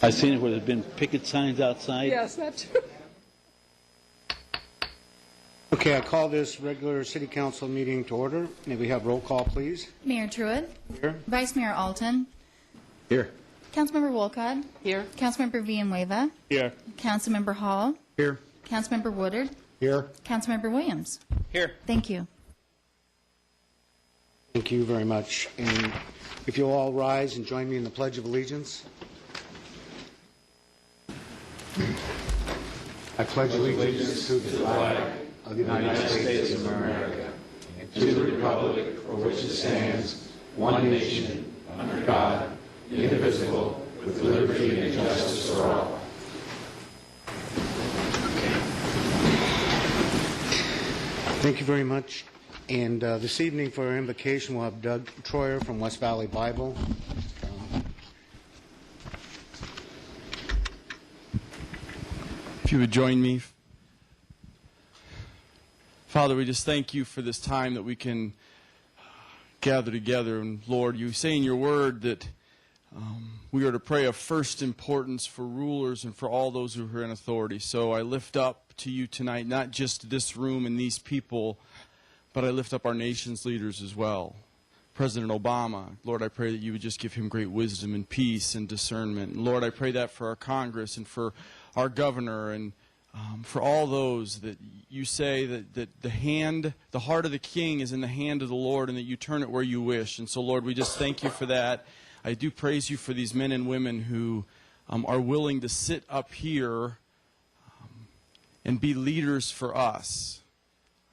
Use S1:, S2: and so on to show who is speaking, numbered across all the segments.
S1: I've seen it where there's been picket signs outside.
S2: Yes, that too.
S3: Okay, I call this regular City Council meeting to order. May we have roll call, please?
S4: Mayor Truitt.
S3: Here.
S4: Vice Mayor Alton.
S1: Here.
S4: Councilmember Wolcott.
S2: Here.
S4: Councilmember Villanueva.
S3: Here.
S4: Councilmember Hall.
S3: Here.
S4: Councilmember Woodard.
S3: Here.
S4: Councilmember Williams.
S1: Here.
S4: Thank you.
S3: Thank you very much. And if you'll all rise and join me in the Pledge of Allegiance. I pledge allegiance to the flag of the United States of America and to the republic for which it stands, one nation, under God, indivisible, with liberty and justice for all. Thank you very much. And this evening for our invocation, we'll have Doug Troyer from West Valley Bible.
S5: If you would join me. Father, we just thank you for this time that we can gather together. And Lord, you say in your word that we are to pray of first importance for rulers and for all those who are in authority. So I lift up to you tonight, not just this room and these people, but I lift up our nation's leaders as well. President Obama, Lord, I pray that you would just give him great wisdom and peace and discernment. And Lord, I pray that for our Congress and for our governor and for all those that you say that the heart of the king is in the hand of the Lord and that you turn it where you wish. And so, Lord, we just thank you for that. I do praise you for these men and women who are willing to sit up here and be leaders for us.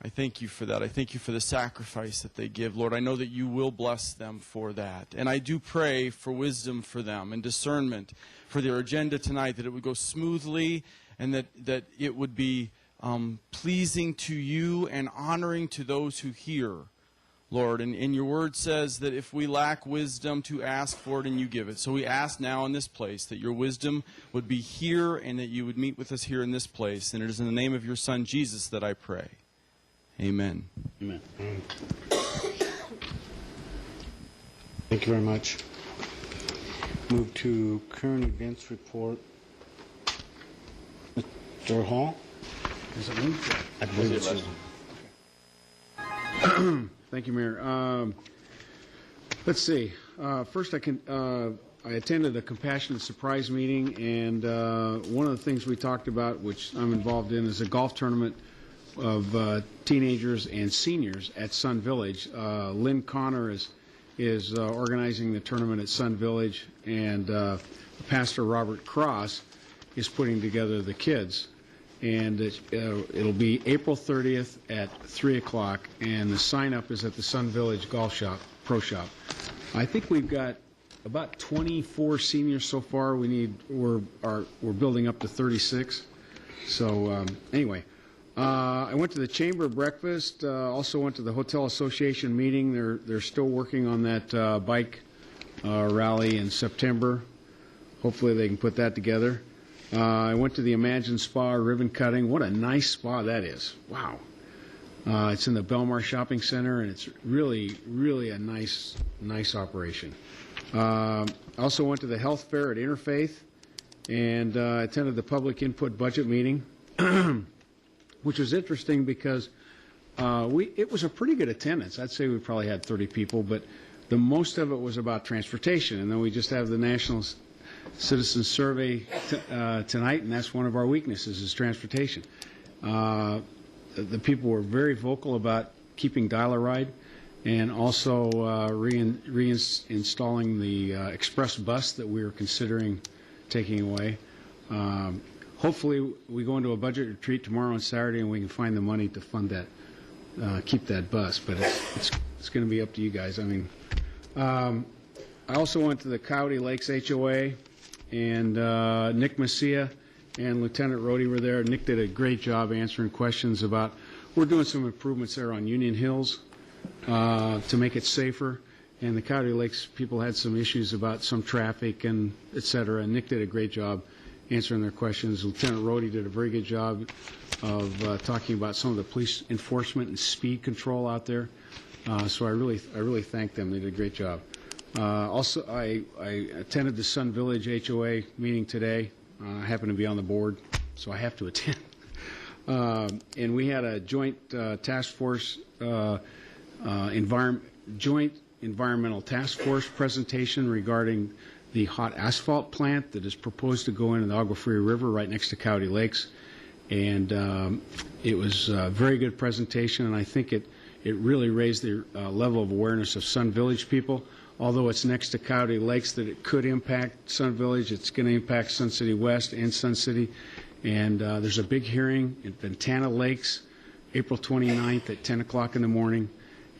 S5: I thank you for that. I thank you for the sacrifice that they give. Lord, I know that you will bless them for that. And I do pray for wisdom for them and discernment for their agenda tonight, that it would go smoothly and that it would be pleasing to you and honoring to those who hear, Lord. And your word says that if we lack wisdom, to ask for it and you give it. So we ask now in this place that your wisdom would be here and that you would meet with us here in this place. And it is in the name of your Son, Jesus, that I pray. Amen.
S1: Amen.
S3: Thank you very much. Move to current events report. Mr. Hall?
S6: Is it me?
S3: I believe it's you.
S6: Thank you, Mayor. Let's see. First, I attended a Compassionate Surprise meeting, and one of the things we talked about, which I'm involved in, is a golf tournament of teenagers and seniors at Sun Village. Lynn Connor is organizing the tournament at Sun Village, and Pastor Robert Cross is putting together the kids. And it'll be April 30th at 3 o'clock, and the sign-up is at the Sun Village Golf Shop, Pro Shop. I think we've got about 24 seniors so far. We're building up to 36. So anyway, I went to the Chamber breakfast. Also went to the Hotel Association meeting. They're still working on that bike rally in September. Hopefully they can put that together. I went to the Imagine Spa ribbon cutting. What a nice spa that is. Wow. It's in the Belmar Shopping Center, and it's really, really a nice operation. I also went to the health fair at Interfaith and attended the public input budget meeting, which was interesting because it was a pretty good attendance. I'd say we probably had 30 people, but the most of it was about transportation. And then we just have the National Citizen Survey tonight, and that's one of our weaknesses is transportation. The people were very vocal about keeping Dial-A-Ride and also reinstalling the express bus that we were considering taking away. Hopefully we go into a budget retreat tomorrow and Saturday and we can find the money to fund that, keep that bus, but it's going to be up to you guys. I mean, I also went to the Coyote Lakes HOA, and Nick Messia and Lieutenant Rhodey were there. Nick did a great job answering questions about, we're doing some improvements there on Union Hills to make it safer, and the Coyote Lakes people had some issues about some traffic and et cetera, and Nick did a great job answering their questions. Lieutenant Rhodey did a very good job of talking about some of the police enforcement and speed control out there. So I really thank them. They did a great job. Also, I attended the Sun Village HOA meeting today. I happen to be on the board, so I have to attend. And we had a joint task force, joint environmental task force presentation regarding the hot asphalt plant that is proposed to go into the Agua Fria River right next to Coyote Lakes. And it was a very good presentation, and I think it really raised the level of awareness of Sun Village people. Although it's next to Coyote Lakes, that it could impact Sun Village, it's going to impact Sun City West and Sun City. And there's a big hearing in Ventana Lakes, April 29th at 10 o'clock in the morning.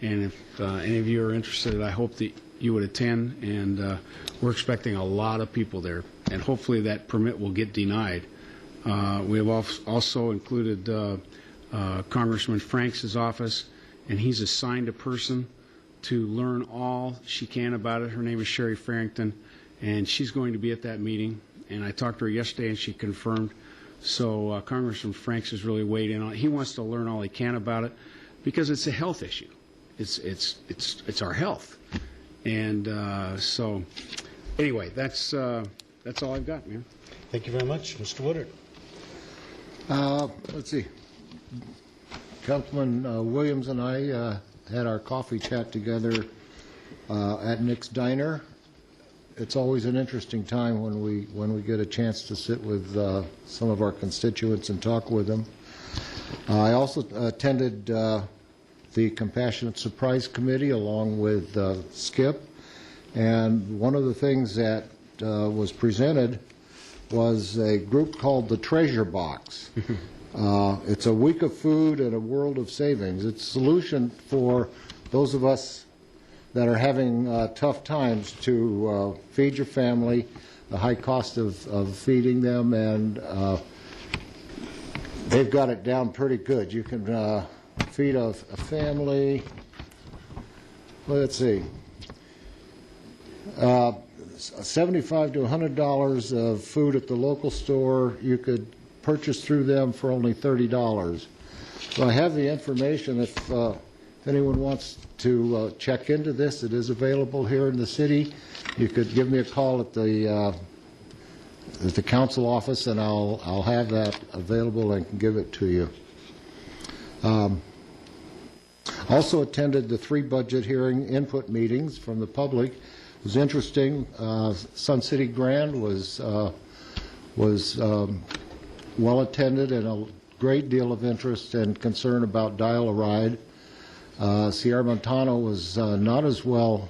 S6: And if any of you are interested, I hope that you would attend. And we're expecting a lot of people there. And hopefully that permit will get denied. We have also included Congressman Franks' office, and he's assigned a person to learn all she can about it. Her name is Sherry Farrington, and she's going to be at that meeting. And I talked to her yesterday, and she confirmed. So Congressman Franks has really weighed in on it. He wants to learn all he can about it because it's a health issue. It's our health. And so anyway, that's all I've got, man.
S2: Thank you very much. Mr. Woodard.
S3: Let's see. Councilman Williams and I had our coffee chat together at Nick's Diner. It's always an interesting time when we get a chance to sit with some of our constituents and talk with them. I also attended the Compassionate Surprise Committee along with Skip, and one of the things that was presented was a group called the Treasure Box. It's a week of food and a world of savings. It's a solution for those of us that are having tough times to feed your family, the high cost of feeding them, and they've got it down pretty good. You can feed a family, let's see, $75 to $100 of food at the local store. You could purchase through them for only $30. So I have the information. If anyone wants to check into this, it is available here in the city. You could give me a call at the council office, and I'll have that available and can give it to you. Also attended the 3 budget hearing input meetings from the public. It was interesting. Sun City Grand was well attended, and a great deal of interest and concern about Dial-A-Ride. Sierra Montano was not as well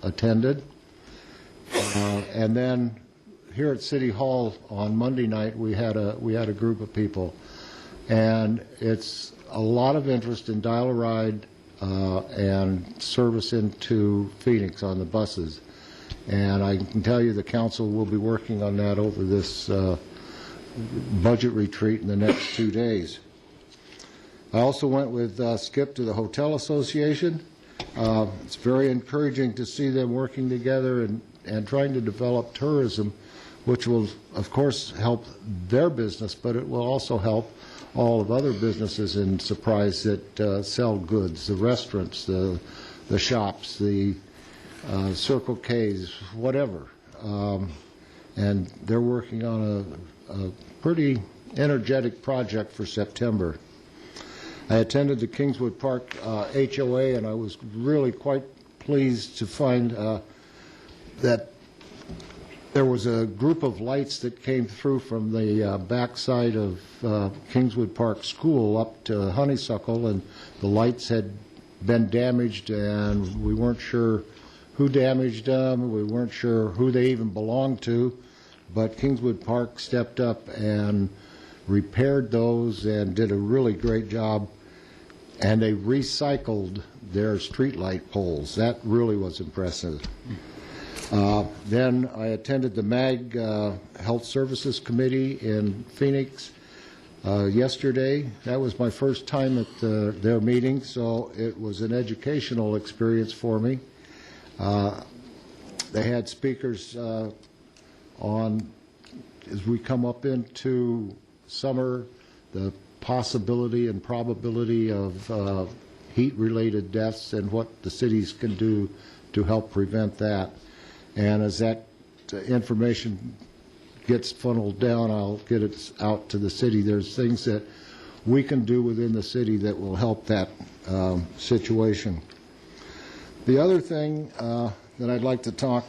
S3: attended. And then here at City Hall on Monday night, we had a group of people, and it's a lot of interest in Dial-A-Ride and service into Phoenix on the buses. And I can tell you the council will be working on that over this budget retreat in the next 2 days. I also went with Skip to the Hotel Association. It's very encouraging to see them working together and trying to develop tourism, which will, of course, help their business, but it will also help all of other businesses in Surprise that sell goods, the restaurants, the shops, the Circle K's, whatever. And they're working on a pretty energetic project for September. I attended the Kingswood Park HOA, and I was really quite pleased to find that there was a group of lights that came through from the backside of Kingswood Park School up to Honeysuckle, and the lights had been damaged, and we weren't sure who damaged them. We weren't sure who they even belonged to, but Kingswood Park stepped up and repaired those and did a really great job, and they recycled their streetlight poles. That really was impressive. Then I attended the MAG Health Services Committee in Phoenix yesterday. That was my first time at their meeting, so it was an educational experience for me. They had speakers on, as we come up into summer, the possibility and probability of
S7: heat-related deaths and what the cities can do to help prevent that. And as that information gets funneled down, I'll get it out to the city. There's things that we can do within the city that will help that situation. The other thing that I'd like to talk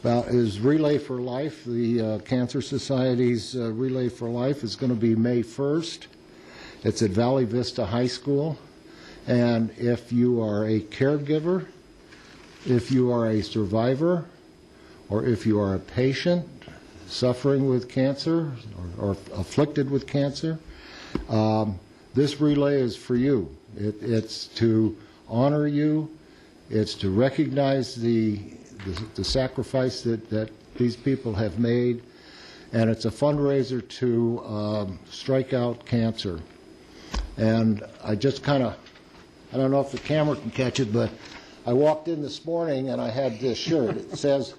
S7: about is Relay for Life. The Cancer Society's Relay for Life is going to be May 1st. It's at Valley Vista High School. And if you are a caregiver, if you are a survivor, or if you are a patient suffering with cancer or afflicted with cancer, this relay is for you. It's to honor you. It's to recognize the sacrifice that these people have made. And it's a fundraiser to strike out cancer. And I just kind of, I don't know if the camera can catch it, but I walked in this morning and I had this shirt. It says,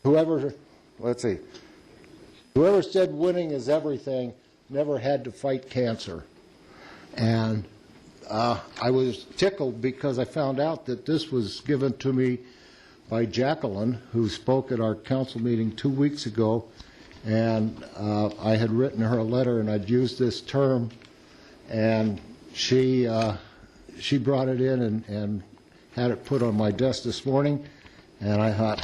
S7: whoever said winning is everything never had to fight cancer. And I was tickled because I found out that this was given to me by Jacqueline, who spoke at our council meeting 2 weeks ago. And I had written her a letter, and I'd used this term, and she brought it in and had it put on my desk this morning. And I thought,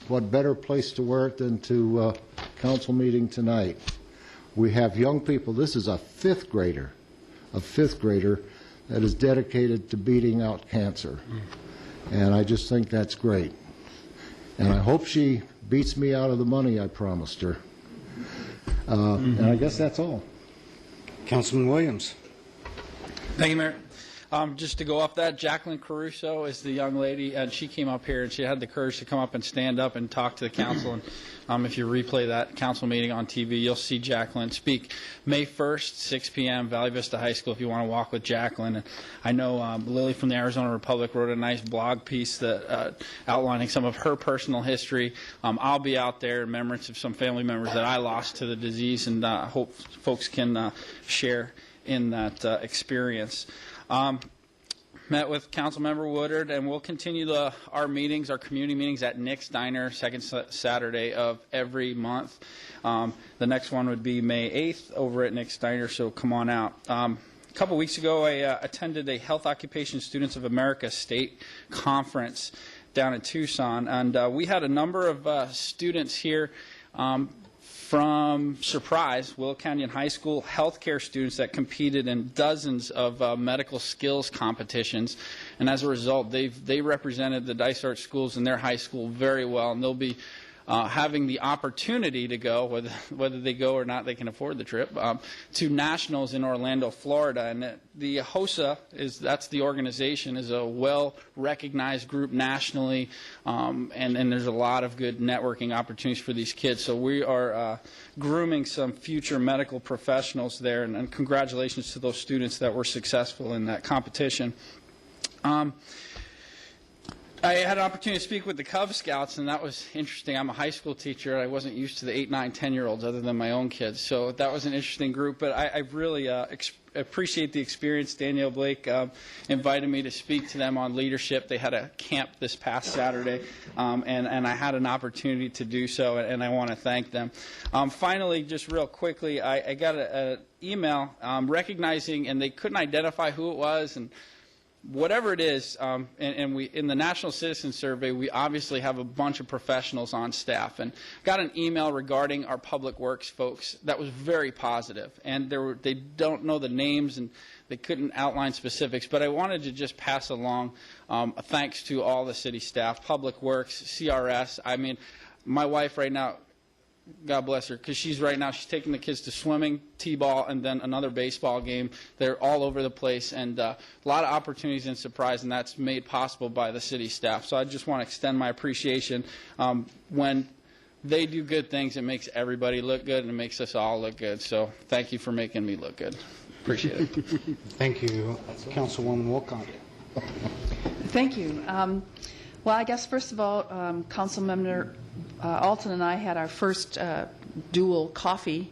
S7: what better place to wear it than to council meeting tonight? We have young people. This is a fifth grader that is dedicated to beating out cancer. And I just think that's great. And I hope she beats me out of the money I promised her. And I guess that's all.
S2: Councilman Williams.
S8: Thank you, Mayor. Just to go off that, Jacqueline Caruso is the young lady, and she came up here and she had the courage to come up and stand up and talk to the council. And if you replay that council meeting on TV, you'll see Jacqueline speak May 1st, 6 p.m., Valley Vista High School, if you want to walk with Jacqueline. And I know Lily from the Arizona Republic wrote a nice blog piece that outlining some of her personal history. I'll be out there in remembrance of some family members that I lost to the disease, and hope folks can share in that experience. Met with Councilmember Woodard, and we'll continue our meetings, our community meetings at Nick's Diner, second Saturday of every month. The next one would be May 8th over at Nick's Diner, so come on out. A couple weeks ago, I attended a Health Occupation Students of America state conference down in Tucson, and we had a number of students here from Surprise, Willow Canyon High School, healthcare students that competed in dozens of medical skills competitions. And as a result, they represented the Dysart schools in their high school very well. And they'll be having the opportunity to go, whether they go or not, they can afford the trip, to nationals in Orlando, Florida. And the HOSA, that's the organization, is a well-recognized group nationally, and there's a lot of good networking opportunities for these kids. So we are grooming some future medical professionals there, and congratulations to those students that were successful in that competition. I had an opportunity to speak with the Cub Scouts, and that was interesting. I'm a high school teacher. I wasn't used to the 8, 9, 10-year-olds other than my own kids. So that was an interesting group. But I really appreciate the experience. Danielle Blake invited me to speak to them on leadership. They had a camp this past Saturday, and I had an opportunity to do so, and I want to thank them. Finally, just real quickly, I got an email recognizing, and they couldn't identify who it was, and whatever it is, and we in the National Citizen Survey, we obviously have a bunch of professionals on staff, and got an email regarding our public works folks that was very positive. And they don't know the names, and they couldn't outline specifics, but I wanted to just pass along a thanks to all the city staff, public works, CRS. I mean, my wife right now, God bless her, because she's taking the kids to swimming, t-ball, and then another baseball game. They're all over the place, and a lot of opportunities in Surprise, and that's made possible by the city staff. So I just want to extend my appreciation. When they do good things, it makes everybody look good, and it makes us all look good. So thank you for making me look good. Appreciate it.
S2: Thank you. Councilwoman Wolcott.
S9: Thank you. Well, I guess first of all, Councilmember Alton and I had our first dual coffee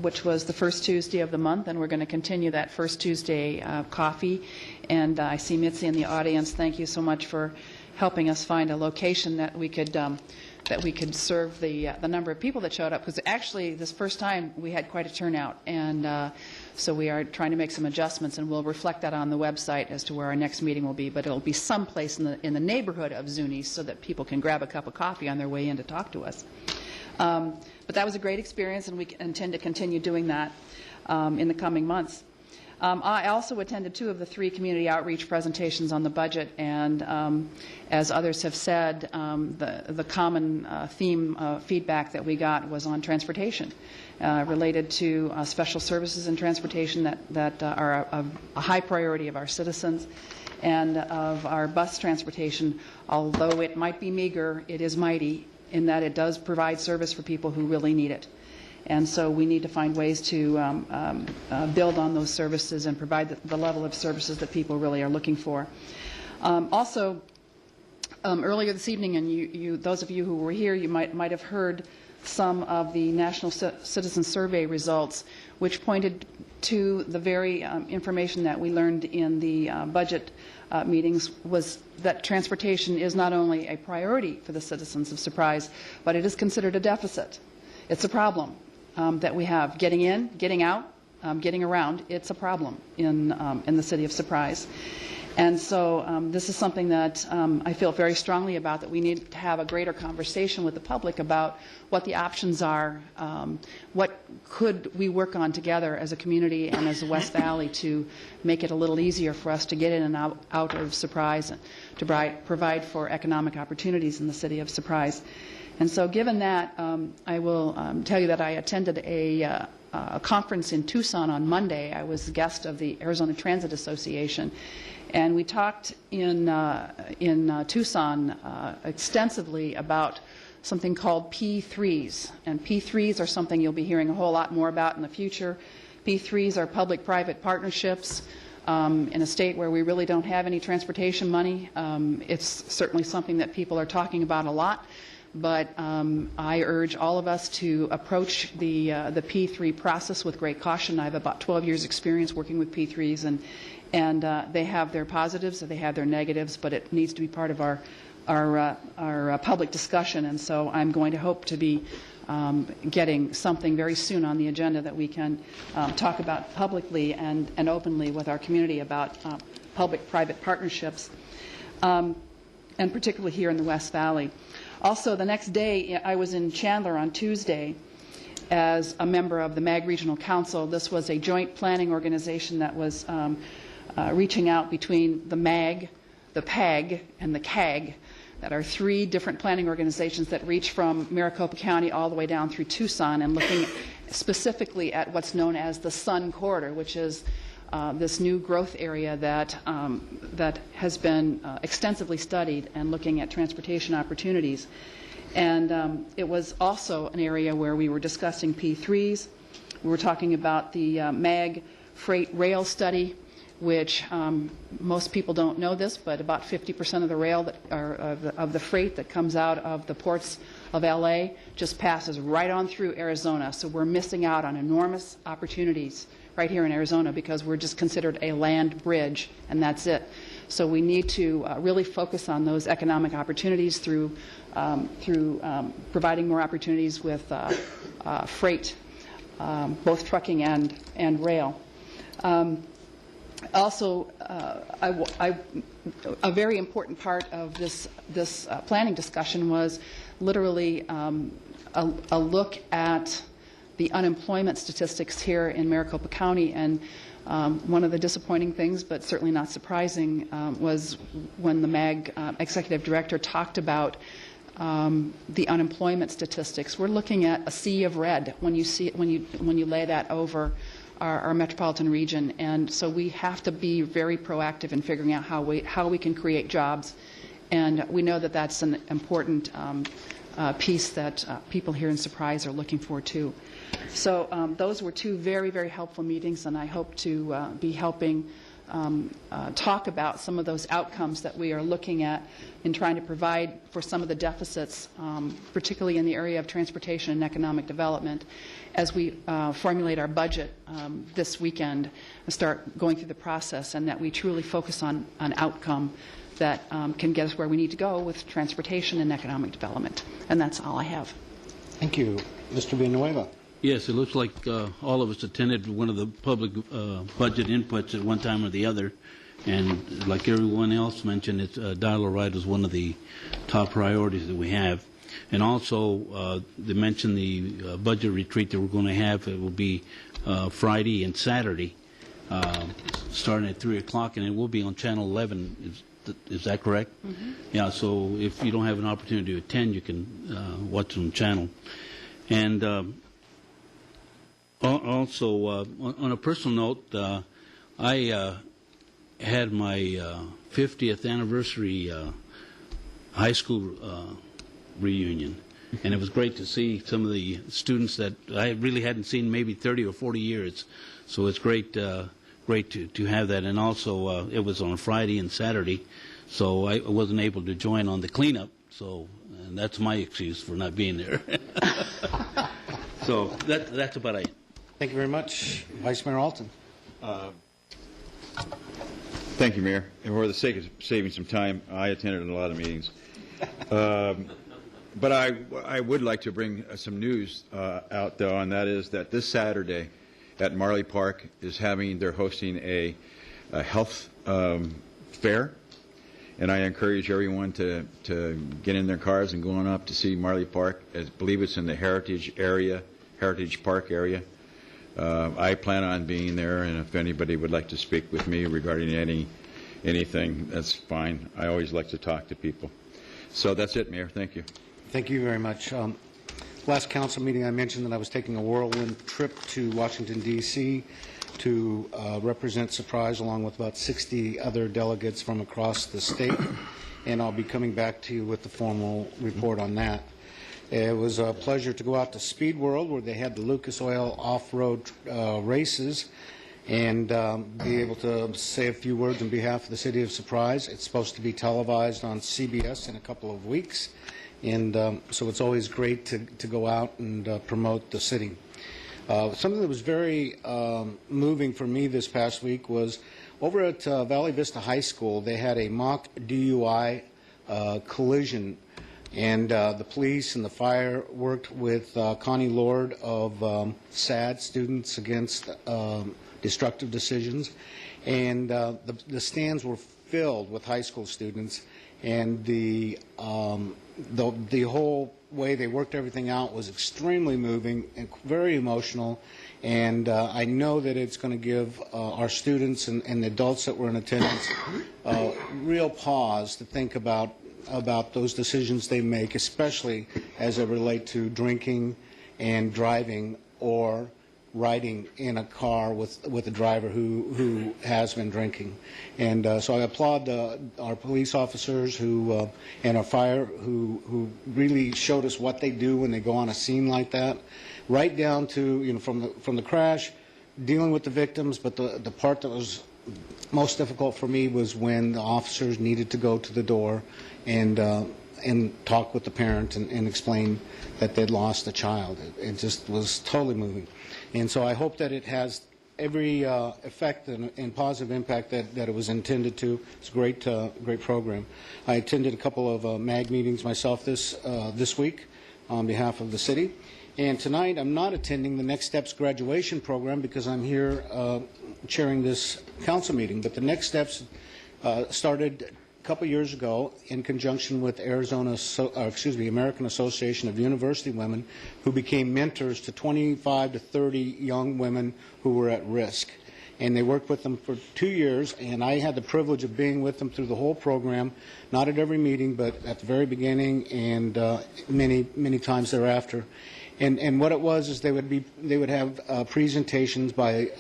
S9: which was the first Tuesday of the month, and we're going to continue that first Tuesday coffee. And I see Mitzi in the audience. Thank you so much for helping us find a location that we could serve the number of people that showed up, because actually this first time we had quite a turnout, and so we are trying to make some adjustments, and we'll reflect that on the website as to where our next meeting will be, but it'll be someplace in the neighborhood of Zuni's so that people can grab a cup of coffee on their way in to talk to us. But that was a great experience, and we intend to continue doing that in the coming months. I also attended 2 of the 3 community outreach presentations on the budget, and as others have said, the common theme feedback that we got was on transportation, related to special services and transportation that are a high priority of our citizens, and of our bus transportation. Although it might be meager, it is mighty in that it does provide service for people who really need it. And so we need to find ways to build on those services and provide the level of services that people really are looking for. Also, earlier this evening, and those of you who were here, you might have heard some of the National Citizen Survey results, which pointed to the very information that we learned in the budget meetings, was that transportation is not only a priority for the citizens of Surprise, but it is considered a deficit. It's a problem that we have. Getting in, getting out, getting around, it's a problem in the city of Surprise. And so this is something that I feel very strongly about, that we need to have a greater conversation with the public about what the options are, what could we work on together as a community and as the West Valley to make it a little easier for us to get in and out of Surprise, and to provide for economic opportunities in the city of Surprise. And so given that, I will tell you that I attended a conference in Tucson on Monday. I was a guest of the Arizona Transit Association, and we talked in Tucson extensively about something called P3s. And P3s are something you'll be hearing a whole lot more about in the future. P3s are public-private partnerships. In a state where we really don't have any transportation money, it's certainly something that people are talking about a lot. But I urge all of us to approach the P3 process with great caution. I have about 12 years' experience working with P3s, and they have their positives and they have their negatives, but it needs to be part of our public discussion. And so I'm going to hope to be getting something very soon on the agenda that we can talk about publicly and openly with our community about public-private partnerships, and particularly here in the West Valley. Also, the next day, I was in Chandler on Tuesday as a member of the MAG Regional Council. This was a joint planning organization that was reaching out between the MAG, the PAG, and the CAG, that are 3 different planning organizations that reach from Maricopa County all the way down through Tucson, and looking specifically at what's known as the Sun Corridor, which is this new growth area that has been extensively studied, and looking at transportation opportunities. And it was also an area where we were discussing P3s. We were talking about the MAG freight rail study, which most people don't know this, but about 50% of the rail of the freight that comes out of the ports of LA just passes right on through Arizona. So we're missing out on enormous opportunities right here in Arizona because we're just considered a land bridge, and that's it. So we need to really focus on those economic opportunities through providing more opportunities with freight, both trucking and rail. Also, a very important part of this planning discussion was literally a look at the unemployment statistics here in Maricopa County. And one of the disappointing things, but certainly not surprising, was when the MAG executive director talked about the unemployment statistics. We're looking at a sea of red when you lay that over our metropolitan region, and so we have to be very proactive in figuring out how we can create jobs, and we know that that's an important piece that people here in Surprise are looking for too. So those were 2 very, very helpful meetings, and I hope to be helping talk about some of those outcomes that we are looking at in trying to provide for some of the deficits, particularly in the area of transportation and economic development, as we formulate our budget this weekend and start going through the process, and that we truly focus on an outcome that can get us where we need to go with transportation and economic development. And that's all I have.
S2: Thank you. Mr. Villanueva.
S1: Yes, it looks like all of us attended one of the public budget inputs at one time or the other. And like everyone else mentioned, dial-a ride is one of the top priorities that we have. And also, they mentioned the budget retreat that we're going to have. It will be Friday and Saturday, starting at 3 o'clock, and it will be on Channel 11. Is that correct? Mm-hmm. Yeah, so if you don't have an opportunity to attend, you can watch on the channel. And also, on a personal note, I had my 50th anniversary high school reunion, and it was great to see some of the students that I really hadn't seen maybe 30 or 40 years. So it's great to have that. And also, it was on Friday and Saturday, so I wasn't able to join on the cleanup. So, and that's my excuse for not being there. So that's about it.
S2: Thank you very much. Vice Mayor Alton.
S10: Thank you, Mayor. And for the sake of saving some time, I attended a lot of meetings. But I would like to bring some news out, though, and that is that this Saturday at Marley Park they're hosting a health fair. And I encourage everyone to get in their cars and go on up to see Marley Park. I believe it's in the Heritage Park area. I plan on being there, and if anybody would like to speak with me regarding anything, that's fine. I always like to talk to people. So that's it, Mayor. Thank you.
S2: Thank you very much. Last council meeting, I mentioned that I was taking a whirlwind trip to Washington, D.C. to represent Surprise along with about 60 other delegates from across the state, and I'll be coming back to you with the formal report on that. It was a pleasure to go out to Speed World, where they had the Lucas Oil off-road races, and be able to say a few words on behalf of the city of Surprise. It's supposed to be televised on CBS in a couple of weeks, and so it's always great to go out and promote the city. Something that was very moving for me this past week was over at Valley Vista High School. They had a mock DUI collision, and the police and the fire worked with Connie Lord of SAD, Students Against Destructive Decisions, and the stands were filled with high school students, and the whole way they worked everything out was extremely moving and very emotional, and I know that it's going to give our students and the adults that were in attendance real pause to think about those decisions they make, especially as they relate to drinking and driving or riding in a car with a driver who has been drinking. And so I applaud our police officers and our fire who really showed us what they do when they go on a scene like that, right down to from the crash, dealing with the victims. But the part that was most difficult for me was when the officers needed to go to the door and talk with the parent and explain that they'd lost a child. It just was totally moving. And so I hope that it has every effect and positive impact that it was intended to. It's a great program. I attended a couple of MAG meetings myself this week on behalf of the city. And tonight I'm not attending the Next Steps graduation program because I'm here chairing this council meeting. But the Next Steps started a couple years ago in conjunction with American Association of University Women, who became mentors to 25 to 30 young women who were at risk. And they worked with them for 2 years, and I had the privilege of being with them through the whole program, not at every meeting, but at the very beginning and many times thereafter. And what it was is they would have presentations by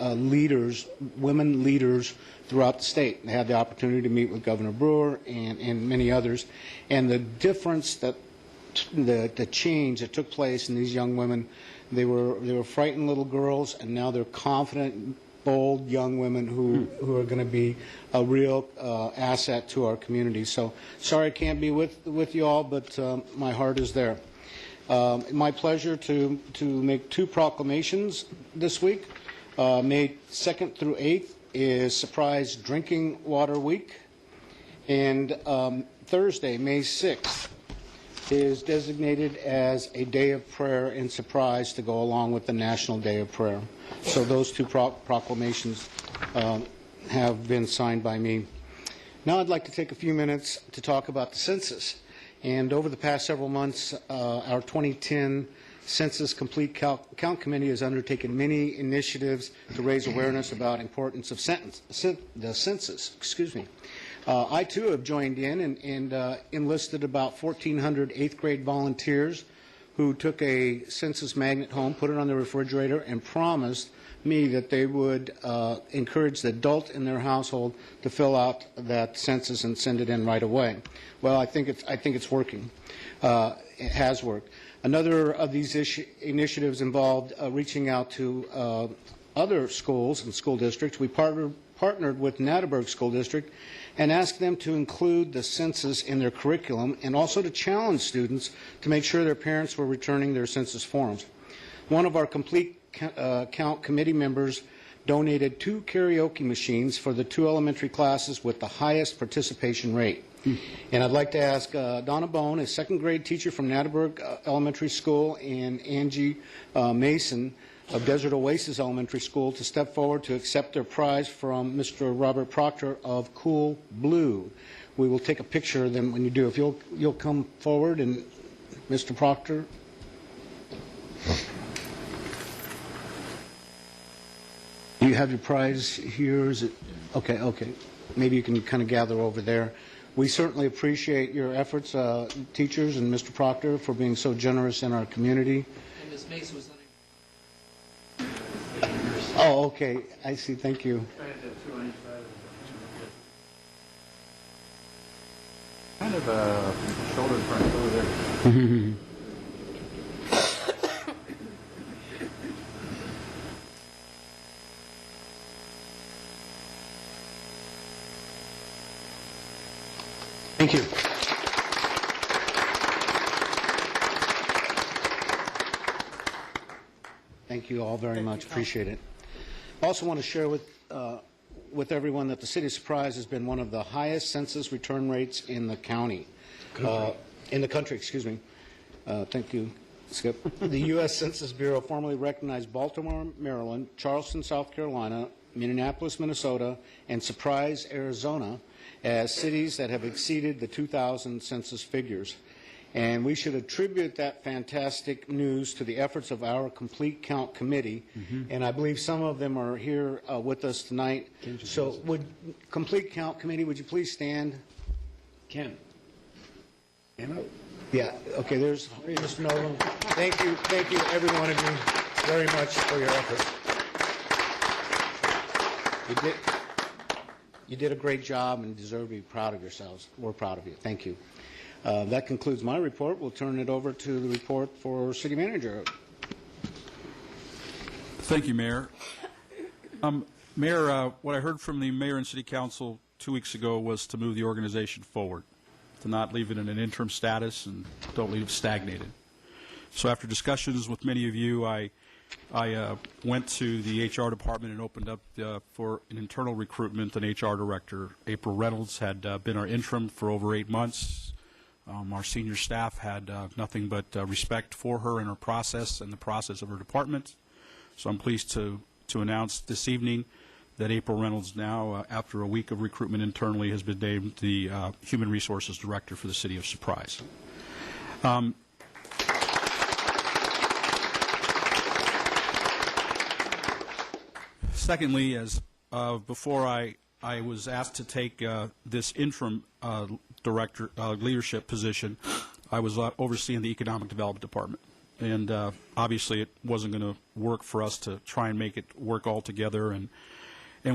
S2: women leaders throughout the state. They had the opportunity to meet with Governor Brewer and many others. And the difference the change that took place in these young women, they were frightened little girls, and now they're confident, bold young women who are going to be a real asset to our community. So sorry I can't be with you all, but my heart is there. My pleasure to make two proclamations this week. May 2nd through 8th is Surprise Drinking Water Week, and Thursday, May 6th, is designated as a day of prayer and surprise to go along with the National Day of Prayer. So those two proclamations have been signed by me. Now I'd like to take a few minutes to talk about the census. And over the past several months, our 2010 Census Complete Count Committee has undertaken many initiatives to raise awareness about importance of the census. Excuse me. I, too, have joined in and enlisted about 1,400 eighth grade volunteers who took a census magnet home, put it on the refrigerator, and promised me that they would encourage the adult in their household to fill out that census and send it in right away. Well, I think it's working. It has worked. Another of these initiatives involved reaching out to other schools and school districts. We partnered with Natterburg School District and asked them to include the census in their curriculum and also to challenge students to make sure their parents were returning their census forms. One of our Complete Count Committee members donated 2 karaoke machines for the 2 elementary classes with the highest participation rate. And I'd like to ask Donna Bone, a second grade teacher from Natterburg Elementary School, and Angie Mason of Desert Oasis Elementary School to step forward to accept their prize from Mr. Robert Proctor of Cool Blue. We will take a picture of them when you do. If you'll come forward, and Mr. Proctor. Do you have your prize here? Is it okay? Okay. Maybe you can kind of gather over there. We certainly appreciate your efforts, teachers and Mr. Proctor, for being so generous in our community.
S11: And Ms. Mace was
S2: Oh, okay. I see. Thank you.
S3: Kind of a shoulder front over there.
S2: Thank you. Thank you all very much. Appreciate it. I also want to share with everyone that the City of Surprise has been one of the highest census return rates in the county. In the country, excuse me. Thank you, Skip. The U.S. Census Bureau formally recognized Baltimore, Maryland, Charleston, South Carolina, Minneapolis, Minnesota, and Surprise, Arizona as cities that have exceeded the 2000 census figures. And we should attribute that fantastic news to the efforts of our Complete Count Committee. And I believe some of them are here with us tonight. So would Complete Count Committee, would you please stand?
S6: Ken.
S2: Yeah, okay, there's Mr. Nolan. Thank you, every one of you, very much for your efforts. You did a great job and deserve to be proud of yourselves. We're proud of you. Thank you. That concludes my report. We'll turn it over to the report for City Manager.
S12: Thank you, Mayor. Mayor, what I heard from the Mayor and City Council 2 weeks ago was to move the organization forward, to not leave it in an interim status and don't leave it stagnated. So after discussions with many of you, I went to the HR department and opened up for an internal recruitment, an HR director. April Reynolds had been our interim for over 8 months. Our senior staff had nothing but respect for her and her process and the process of her department. So I'm pleased to announce this evening that April Reynolds now, after a week of recruitment internally, has been named the Human Resources Director for the City of Surprise. Secondly, as before I was asked to take this interim director leadership position, I was overseeing the Economic Development Department. And obviously it wasn't going to work for us to try and make it work all together. And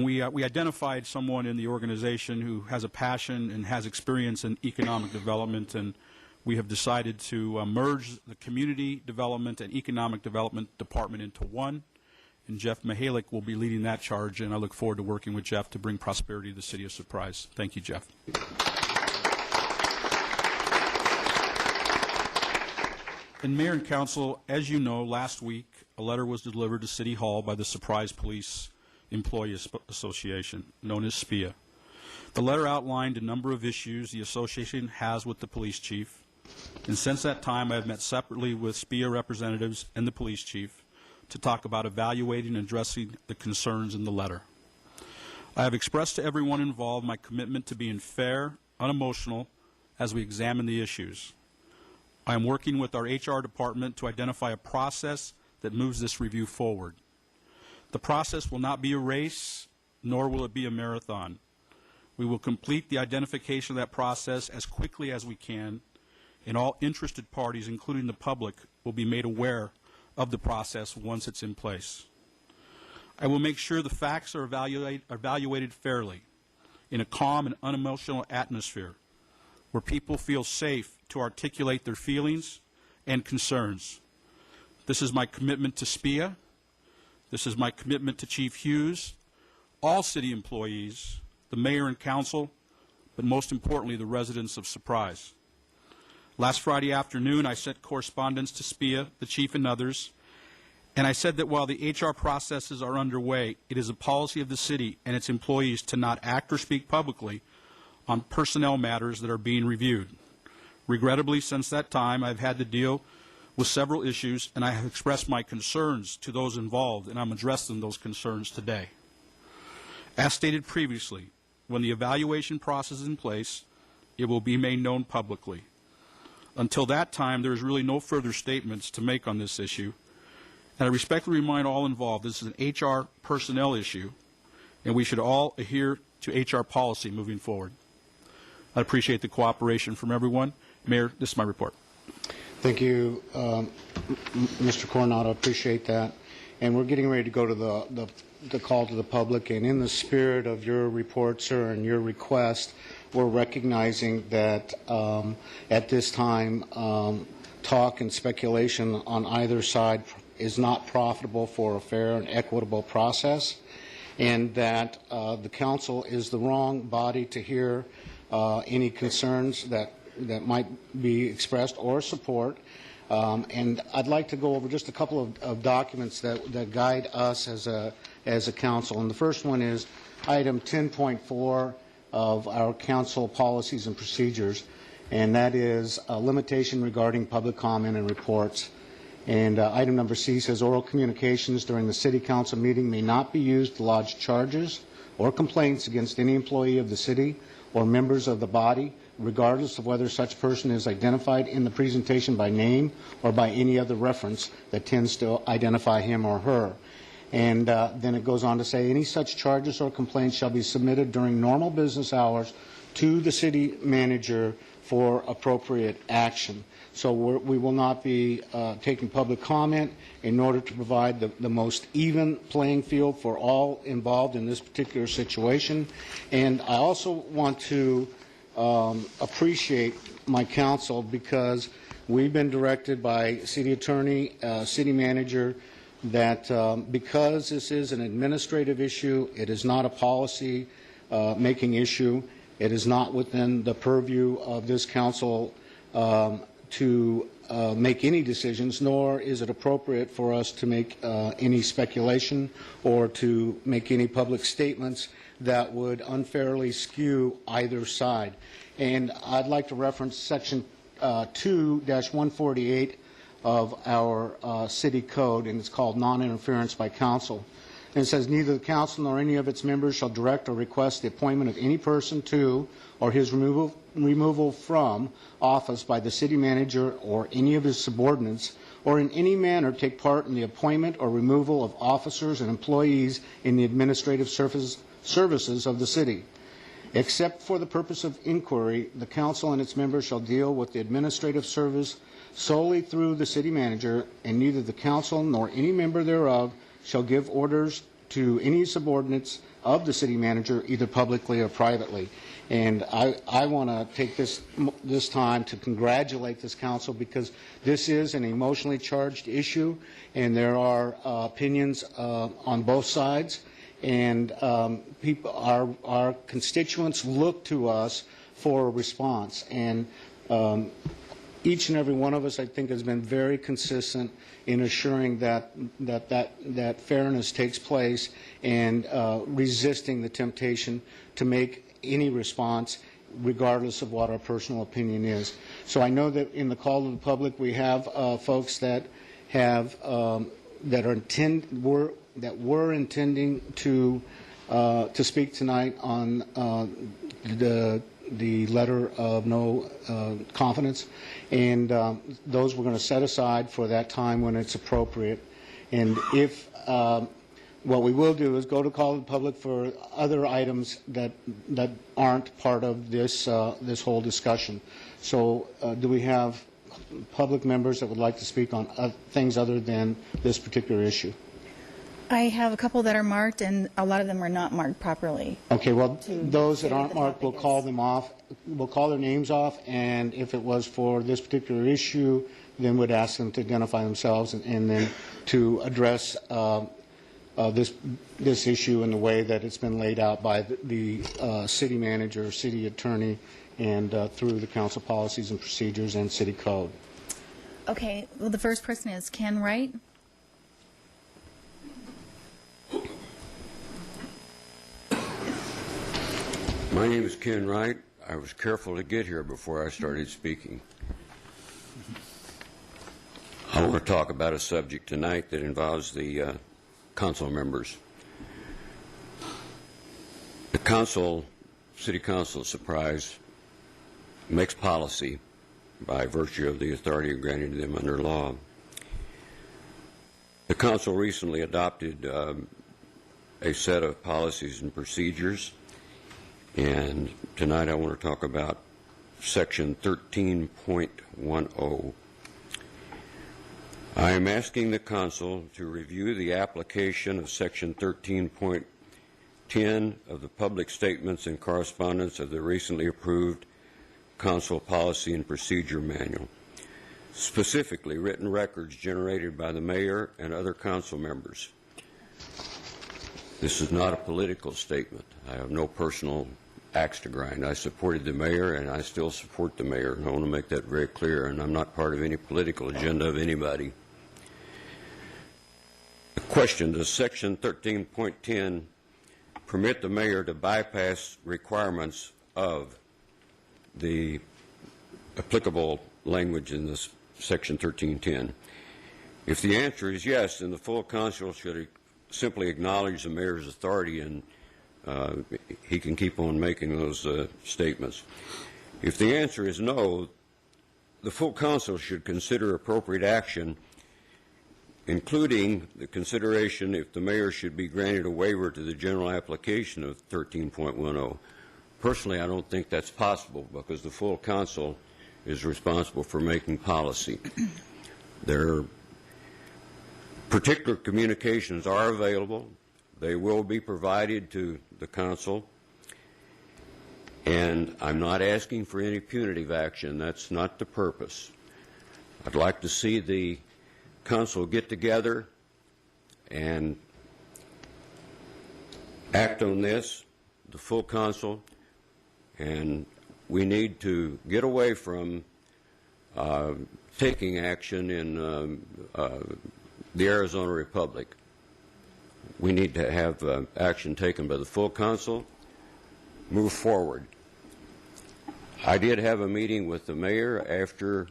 S12: we identified someone in the organization who has a passion and has experience in economic development, and we have decided to merge the Community Development and Economic Development Department into one. and Jeff Mihalik will be leading that charge, and I look forward to working with Jeff to bring prosperity to the city of Surprise. Thank you, Jeff. And Mayor and Council, as you know, last week a letter was delivered to City Hall by the Surprise Police Employee Association, known as SPIA. The letter outlined a number of issues the association has with the police chief, and since that time I have met separately with SPIA representatives and the police chief to talk about evaluating and addressing the concerns in the letter. I have expressed to everyone involved my commitment to being fair, unemotional, as we examine the issues. I am working with our HR department to identify a process that moves this review forward. The process will not be a race, nor will it be a marathon. We will complete the identification of that process as quickly as we can, and all interested parties, including the public, will be made aware of the process once it's in place. I will make sure the facts are evaluated fairly, in a calm and unemotional atmosphere, where people feel safe to articulate their feelings and concerns. This is my commitment to SPIA. This is my commitment to Chief Hughes, all city employees, the mayor and council, but most importantly, the residents of Surprise. Last Friday afternoon, I sent correspondence to SPIA, the chief, and others, and I said that while the HR processes are underway, it is a policy of the city and its employees to not act or speak publicly on personnel matters that are being reviewed. Regrettably, since that time, I've had to deal with several issues, and I have expressed my concerns to those involved, and I'm addressing those concerns today. As stated previously, when the evaluation process is in place, it will be made known publicly. Until that time, there is really no further statements to make on this issue, and I respectfully remind all involved this is an HR personnel issue, and we should all adhere to HR policy moving forward. I appreciate the cooperation from everyone. Mayor, this is my report.
S2: Thank you, Mr. Coronado. Appreciate that. And we're getting ready to go to the call to the public. And in the spirit of your report, sir, and your request, we're recognizing that at this time, talk and speculation on either side is not profitable for a fair and equitable process, and that the council is the wrong body to hear any concerns that might be expressed or support. And I'd like to go over just a couple of documents that guide us as a council. And the first one is item 10.4 of our council policies and procedures, and that is a limitation regarding public comment and reports. And item number C says oral communications during the city council meeting may not be used to lodge charges or complaints against any employee of the city or members of the body, regardless of whether such person is identified in the presentation by name or by any other reference that tends to identify him or her. And then it goes on to say any such charges or complaints shall be submitted during normal business hours to the city manager for appropriate action. So we will not be taking public comment in order to provide the most even playing field for all involved in this particular situation. And I also want to appreciate my council, because we've been directed by city attorney, city manager, that because this is an administrative issue, it is not a policy making issue. It is not within the purview of this council to make any decisions, nor is it appropriate for us to make any speculation or to make any public statements that would unfairly skew either side. And I'd like to reference section 2-148 of our city code, and it's called non-interference by council. And it says, neither the council nor any of its members shall direct or request the appointment of any person to or his removal from office by the city manager or any of his subordinates, or in any manner take part in the appointment or removal of officers and employees in the administrative services of the city. Except for the purpose of inquiry, the council and its members shall deal with the administrative service solely through the city manager, and neither the council nor any member thereof shall give orders to any subordinates of the city manager, either publicly or privately. And I want to take this time to congratulate this council, because this is an emotionally charged issue, and there are opinions on both sides. And our constituents look to us for a response. And each and every one of us, I think, has been very consistent in assuring that fairness takes place, and resisting the temptation to make any response, regardless of what our personal opinion is. So I know that in the call to the public, we have folks that have that were intending to speak tonight on the letter of no confidence, and those we're going to set aside for that time when it's appropriate. And if what we will do is go to call to the public for other items that aren't part of this this whole discussion. So do we have public members that would like to speak on things other than this particular issue?
S4: I have a couple that are marked, and a lot of them are not marked properly.
S2: Okay, well, those that
S4: say what
S2: aren't
S4: the
S2: marked, we'll
S4: topic
S2: call
S4: is.
S2: them off. We'll call their names off, and if it was for this particular issue, then we'd ask them to identify themselves, and then to address this issue in the way that it's been laid out by the city manager, city attorney, and through the council policies and procedures and city code.
S4: Okay, well, the first person is Ken Wright.
S11: My name is Ken Wright. I was careful to get here before I started speaking. I want to talk about a subject tonight that involves the council members. The city council, surprise, makes policy by virtue of the authority granted to them under law. The council recently adopted a set of policies and procedures, and tonight I want to talk about Section 13.10. I am asking the council to review the application of Section 13.10 of the public statements and correspondence of the recently approved council policy and procedure manual, specifically written records generated by the mayor and other council members. This is not a political statement. I have no personal axe to grind. I supported the mayor, and I still support the mayor. I want to make that very clear, and I'm not part of any political agenda of anybody. The question, does Section 13.10 permit the mayor to bypass requirements of the applicable language in this Section 13.10? If the answer is yes, then the full council should simply acknowledge the mayor's authority, and he can keep on making those statements. If the answer is no, the full council should consider appropriate action, including the consideration if the mayor should be granted a waiver to the general application of 13.10. Personally, I don't think that's possible, because the full council is responsible for making policy. Their particular communications are available. They will be provided to the council, and I'm not asking for any punitive action. That's not the purpose. I'd like to see the council get together and act on this, the full council, and we need to get away from taking action in the Arizona Republic. We need to have action taken by the full council, move forward. I did have a meeting with the mayor after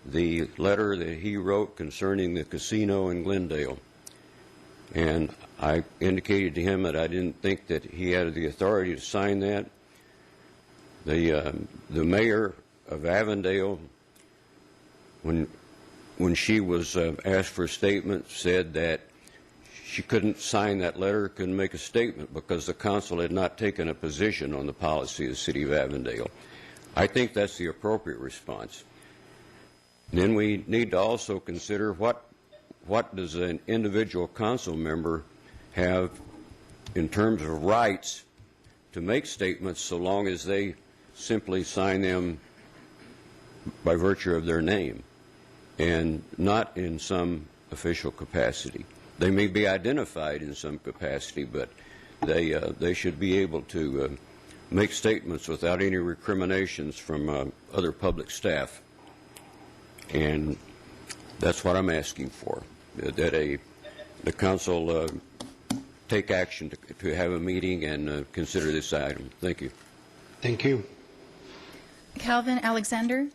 S11: the letter that he wrote concerning the casino in Glendale, and I indicated to him that I didn't think that he had the authority to sign that. The mayor of Avondale, when she was asked for a statement, said that she couldn't sign that letter, couldn't make a statement, because the council had not taken a position on the policy of the city of Avondale. I think that's the appropriate response. Then we need to also consider what does an individual council member have in terms of rights to make statements so long as they simply sign them by virtue of their name and not in some official capacity. They may be identified in some capacity, but they should be able to make statements without any recriminations from other public staff. And that's what I'm asking for, that the council take action to have a meeting and consider this item. Thank you.
S2: Thank you.
S4: Calvin Alexander.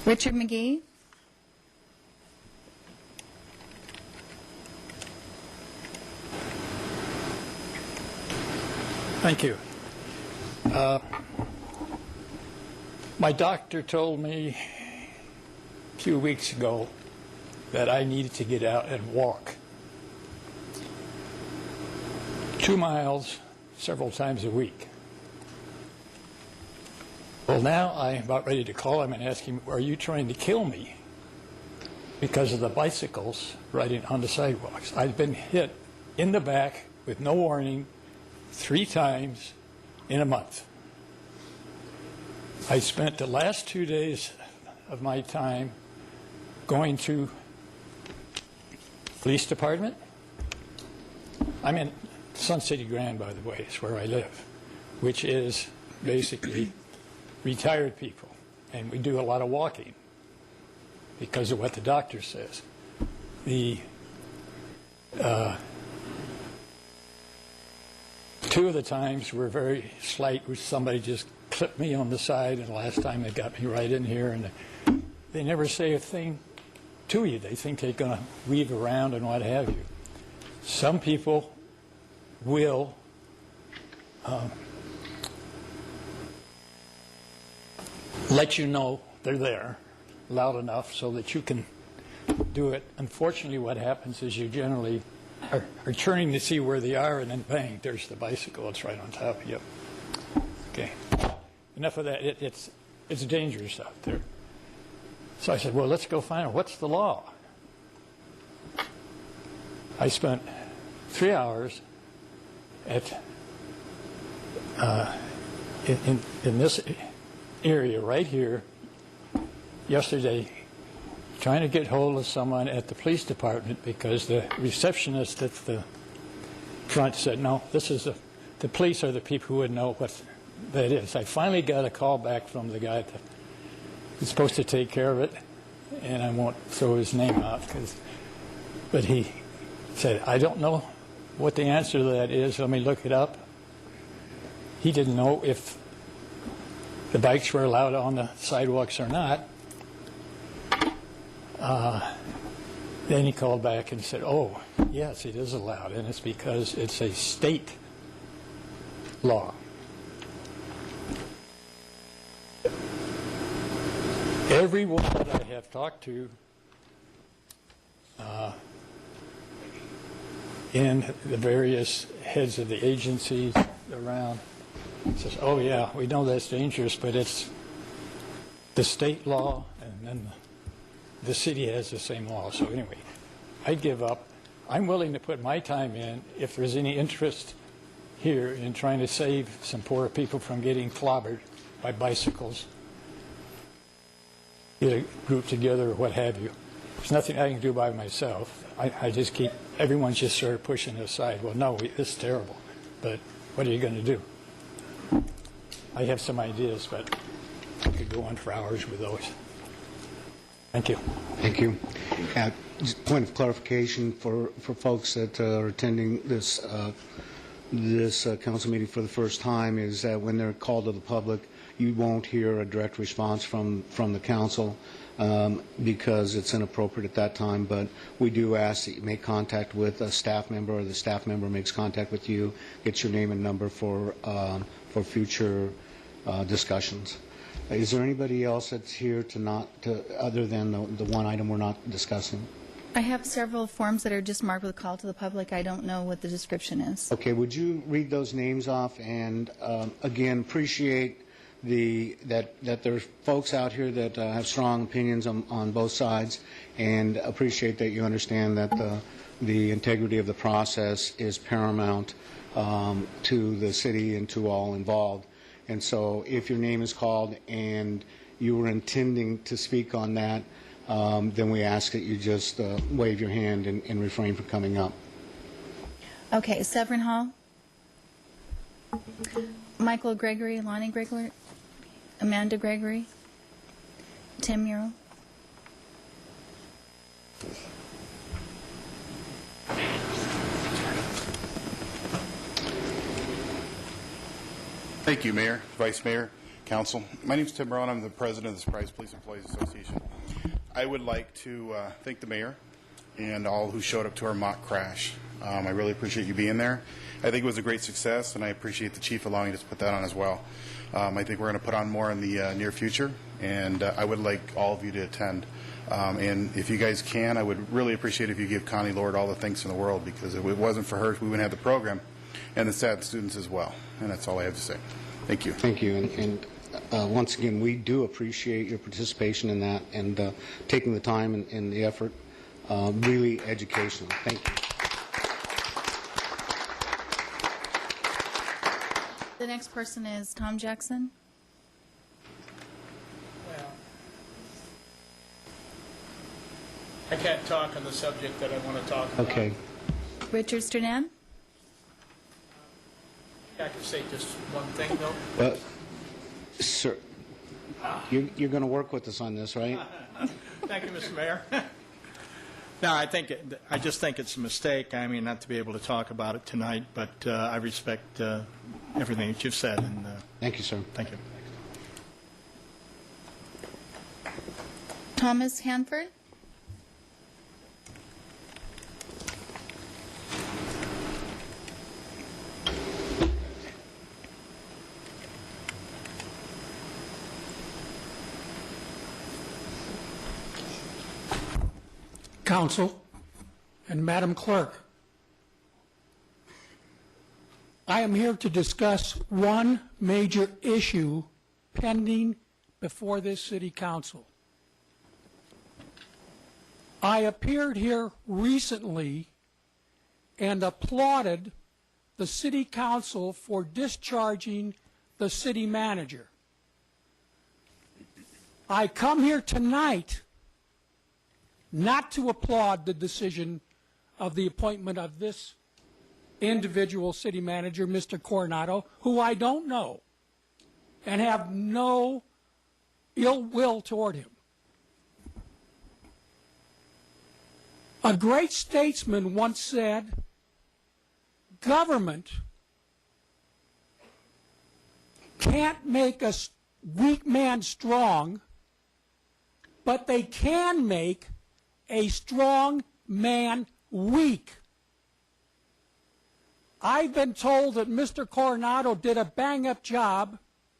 S4: Richard McGee.
S13: Thank you. My doctor told me a few weeks ago that I needed to get out and walk 2 miles several times a week. Well, now I'm about ready to call him and ask him, are you trying to kill me because of the bicycles riding on the sidewalks? I've been hit in the back with no warning 3 times in a month. I spent the last 2 days of my time going to police department. I'm in Sun City Grand, by the way, is where I live, which is basically retired people. And we do a lot of walking because of what the doctor says. The 2 of the times were very slight, where somebody just clipped me on the side, and the last time they got me right in here, and they never say a thing to you. They think they're going to weave around and what have you. Some people will let you know they're there loud enough so that you can do it. Unfortunately, what happens is you generally are turning to see where they are, and then bang, there's the bicycle. It's right on top of you. Okay. Enough of that. It's dangerous out there. So I said, well, let's go find out what's the law. I spent 3 hours at in this area right here yesterday trying to get hold of someone at the police department because the receptionist at the front said, no, this is the police are the people who would know what that is. I finally got a call back from the guy that was supposed to take care of it, and I won't throw his name out, but he said, I don't know what the answer to that is. Let me look it up. He didn't know if the bikes were allowed on the sidewalks or not. Then he called back and said, oh, yes, it is allowed, and it's because it's a state law. Everyone that I have talked to in the various heads of the agencies around says, oh, yeah, we know that's dangerous, but it's the state law, and then the city has the same law. So anyway, I give up. I'm willing to put my time in if there's any interest here in trying to save some poor people from getting clobbered by bicycles, get a group together or what have you. There's nothing I can do by myself. I just keep, everyone's just sort of pushing it aside. Well, no, this is terrible, but what are you going to do? I have some ideas, but I could go on for hours with those. Thank you.
S2: Thank you. Just point of clarification for folks that are attending this council meeting for the first time is that when they're called to the public, you won't hear a direct response from the council because it's inappropriate at that time. But we do ask that you make contact with a staff member, or the staff member makes contact with you, gets your name and number for future discussions. Is there anybody else that's here other than the one item we're not discussing?
S4: I have several forms that are just marked with call to the public. I don't know what the description is.
S2: Okay, would you read those names off? And again, appreciate that there's folks out here that have strong opinions on both sides, and appreciate that you understand that the integrity of the process is paramount to the city and to all involved. And so if your name is called and you were intending to speak on that, then we ask that you just wave your hand and refrain from coming up.
S4: Okay, Severin Hall. Michael Gregory, Lonnie Gregory, Amanda Gregory, Tim Murrell.
S14: Thank you, Mayor, Vice Mayor, Council. My name is Tim Brown. I'm the President of the Surprise Police Employees Association. I would like to thank the Mayor and all who showed up to our mock crash. I really appreciate you being there. I think it was a great success, and I appreciate the Chief allowing us to put that on as well. I think we're going to put on more in the near future, and I would like all of you to attend. And if you guys can, I would really appreciate if you give Connie Lord all the thanks in the world, because if it wasn't for her, we wouldn't have the program, and the SAD students as well. And that's all I have to say. Thank you.
S2: Thank you. And once again, we do appreciate your participation in that and taking the time and the effort. Really educational. Thank you.
S4: The next person is Tom Jackson.
S15: Well, I can't talk on the subject that I want to talk about.
S2: Okay.
S4: Richard Sternan.
S15: I can say just one thing, though.
S2: Sir, you're going to work with us on this, right?
S15: Thank you, Mr. Mayor. No, I just think it's a mistake. I mean, not to be able to talk about it tonight, but I respect everything that you've said. And
S2: thank you, sir.
S15: Thank you.
S4: Thomas Hanford.
S15: Council and Madam Clerk, I am here to discuss one major issue pending before this City Council. I appeared here recently and applauded the City Council for discharging the City Manager. I come here tonight not to applaud the decision of the appointment of this individual city manager, Mr. Coronado, who I don't know and have no ill will toward him. A great statesman once said, government can't make a weak man strong, but they can make a strong man weak. I've been told that Mr. Coronado did a bang-up job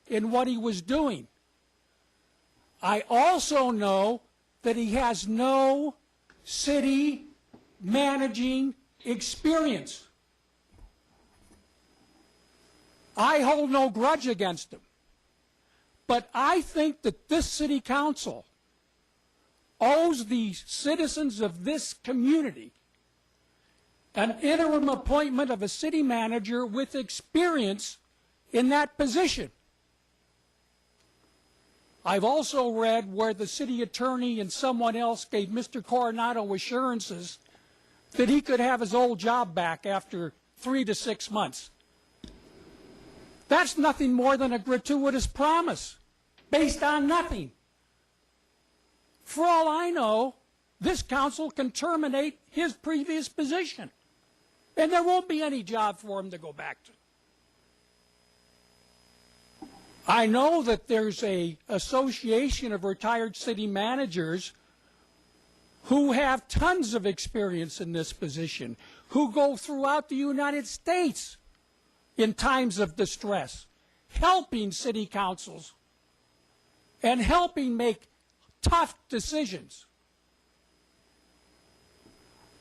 S15: in what he was doing. I also know that he has no city managing experience. I hold no grudge against him. But I think that this city council owes the citizens of this community an interim appointment of a city manager with experience in that position. I've also read where the city attorney and someone else gave Mr. Coronado assurances that he could have his old job back after 3 to 6 months. That's nothing more than a gratuitous promise based on nothing. For all I know, this council can terminate his previous position, and there won't be any job for him to go back to. I know that there's an association of retired city managers who have tons of experience in this position, who go throughout the United States in times of distress, helping city councils and helping make tough decisions.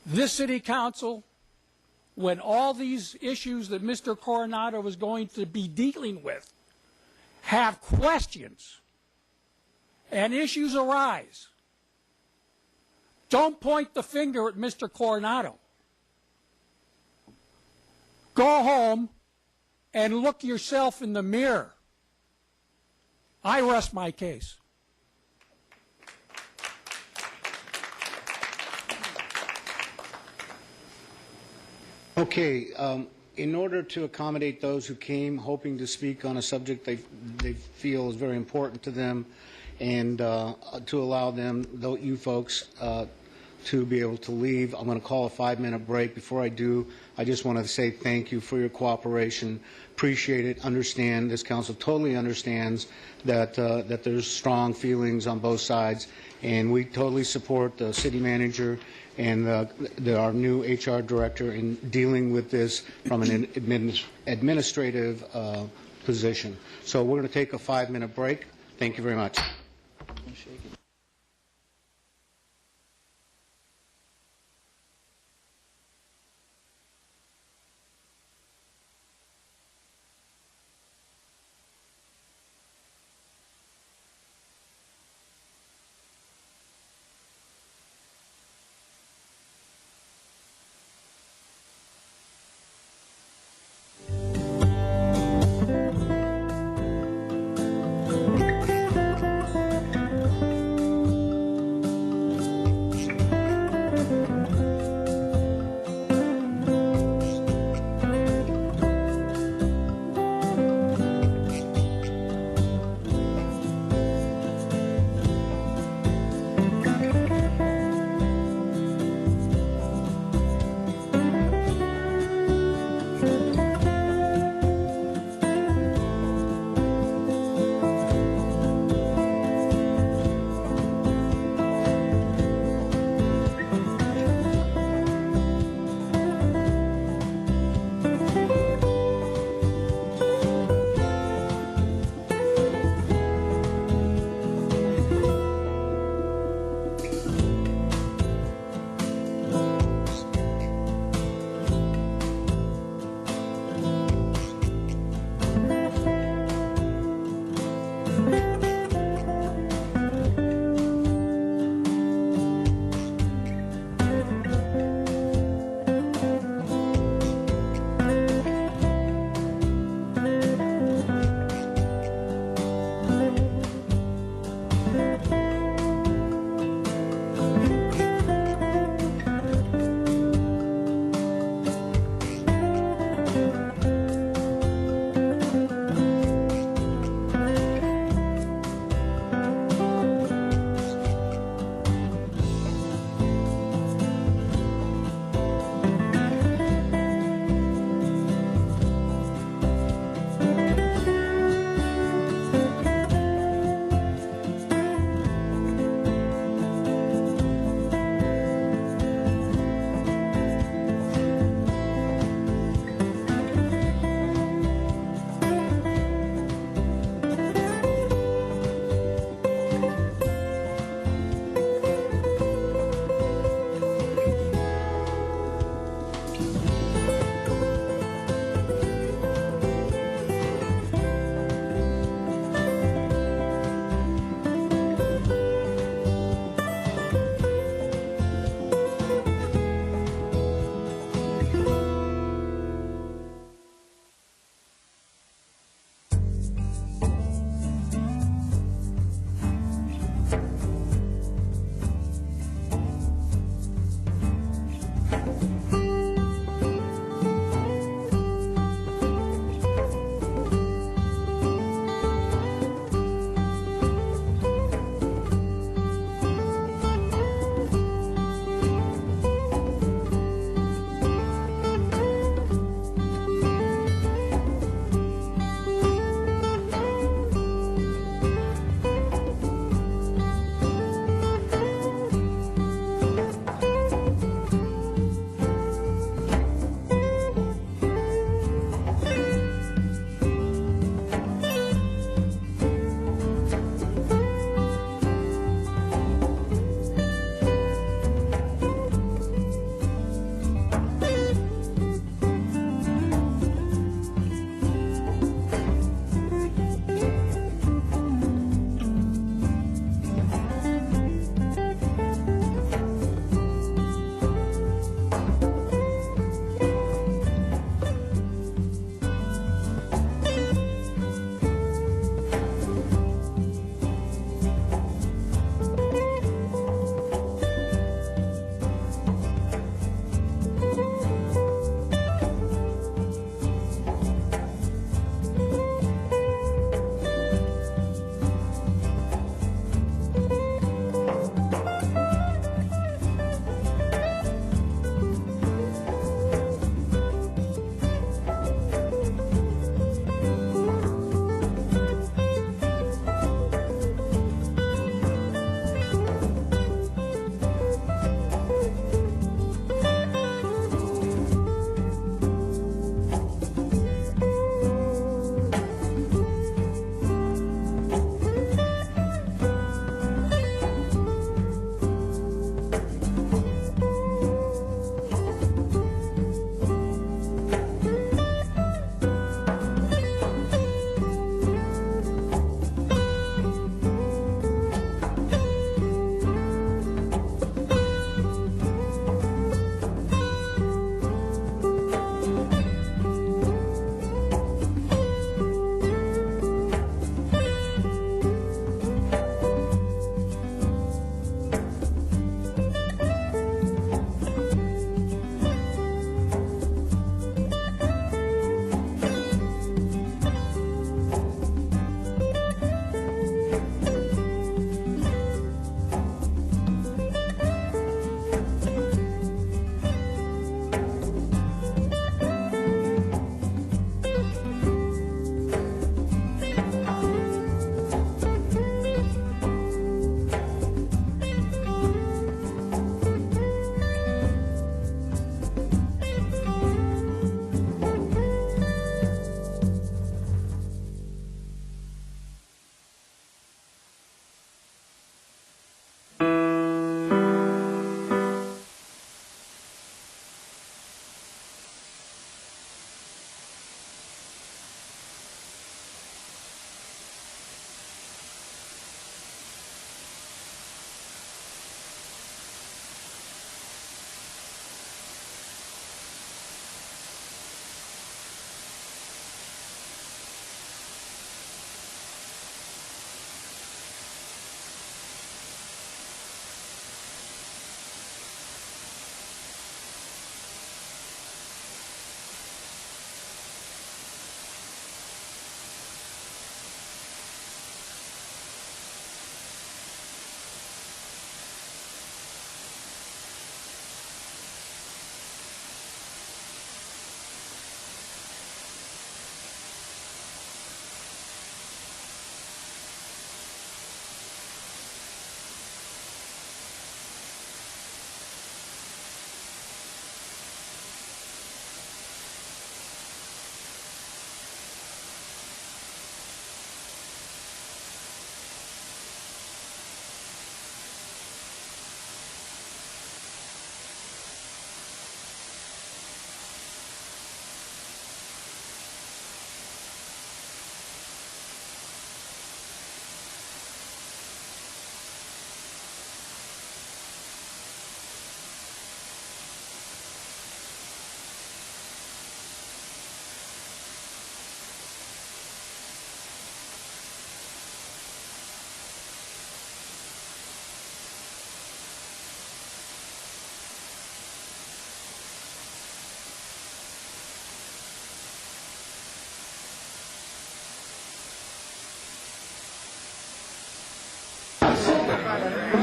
S15: This city council, when all these issues that Mr. Coronado was going to be dealing with have questions and issues arise, don't point the finger at Mr. Coronado. go home and look yourself in the mirror. I rest my case.
S2: Okay, in order to accommodate those who came hoping to speak on a subject they feel is very important to them, and to allow them, you folks, to be able to leave, I'm going to call a 5-minute break. Before I do, I just want to say thank you for your cooperation. Appreciate it. Understand, this council totally understands that that there's strong feelings on both sides, and we totally support the city manager and our new HR director in dealing with this from an administrative position. So we're going to take a 5-minute break. Thank you very much.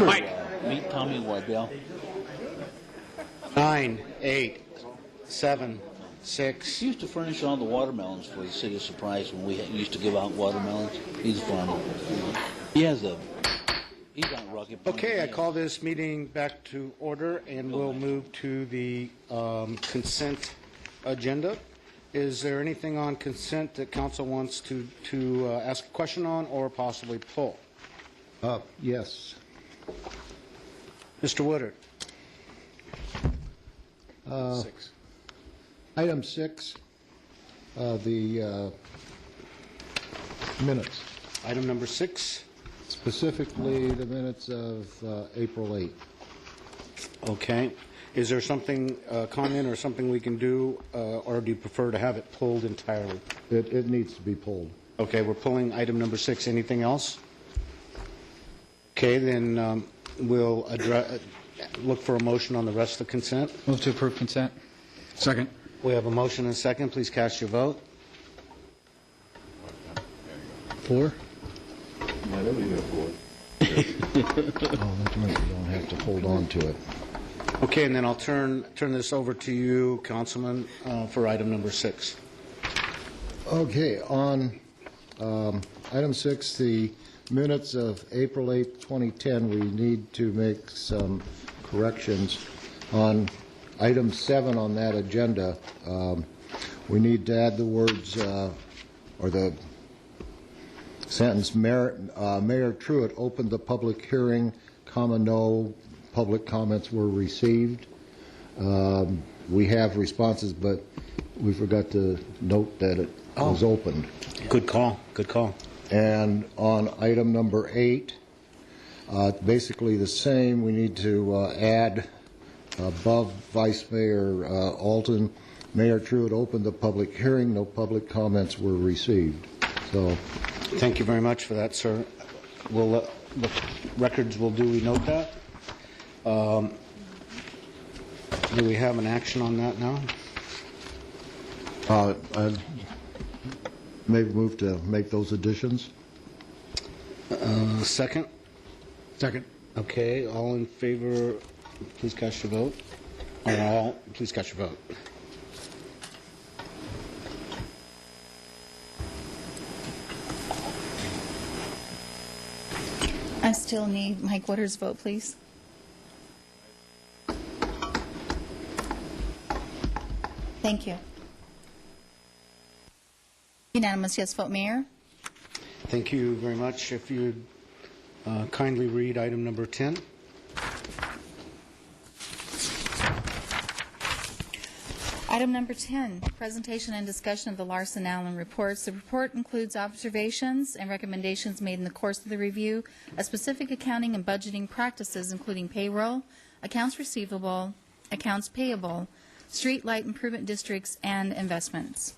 S1: Mike. Meet Tommy Waddell.
S2: 9, 8, 7, 6.
S1: He used to furnish all the watermelons for the city of Surprise when we used to give out watermelons. He's a farmer. He's on Rocket Point.
S2: Okay, I call this meeting back to order, and we'll move to the consent agenda. Is there anything on consent that council wants to ask a question on or possibly pull?
S7: Yes.
S2: Mr. Woodard.
S7: 6. Item 6, the minutes.
S2: Item number 6.
S7: Specifically, the minutes of April 8th.
S2: Okay. Is there something, comment or something we can do, or do you prefer to have it pulled entirely?
S7: It needs to be pulled.
S2: Okay, we're pulling item number 6. Anything else? Okay, then we'll look for a motion on the rest of the consent.
S8: Move to approve consent.
S6: Second.
S2: We have a motion and a second. Please cast your vote.
S7: 4? Oh, that's right. You don't have to hold on to it.
S2: Okay, and then I'll turn this over to you, Councilman, for item number 6.
S7: Okay, on item 6, the minutes of April 8, 2010, we need to make some corrections. On item 7 on that agenda, we need to add the words, or the sentence, Mayor Truitt opened the public hearing, no public comments were received. We have responses, but we forgot to note that it was opened.
S2: Good call. Good call.
S7: And on item number 8, basically the same. We need to add above Vice Mayor Alton, Mayor Truitt opened the public hearing, no public comments were received. So,
S2: thank you very much for that, sir. The records will duly note that. Do we have an action on that now?
S7: I maybe move to make those additions.
S2: Second?
S6: Second.
S2: Okay, all in favor, please cast your vote. Or all, please cast your vote.
S4: I still need Mike Waters' vote, please. Thank you. Unanimous yes vote, Mayor.
S2: Thank you very much. If you'd kindly read item number 10.
S4: Item number 10, presentation and discussion of the Larson Allen reports. The report includes observations and recommendations made in the course of the review of specific accounting and budgeting practices, including payroll, accounts receivable, accounts payable, street light improvement districts, and investments.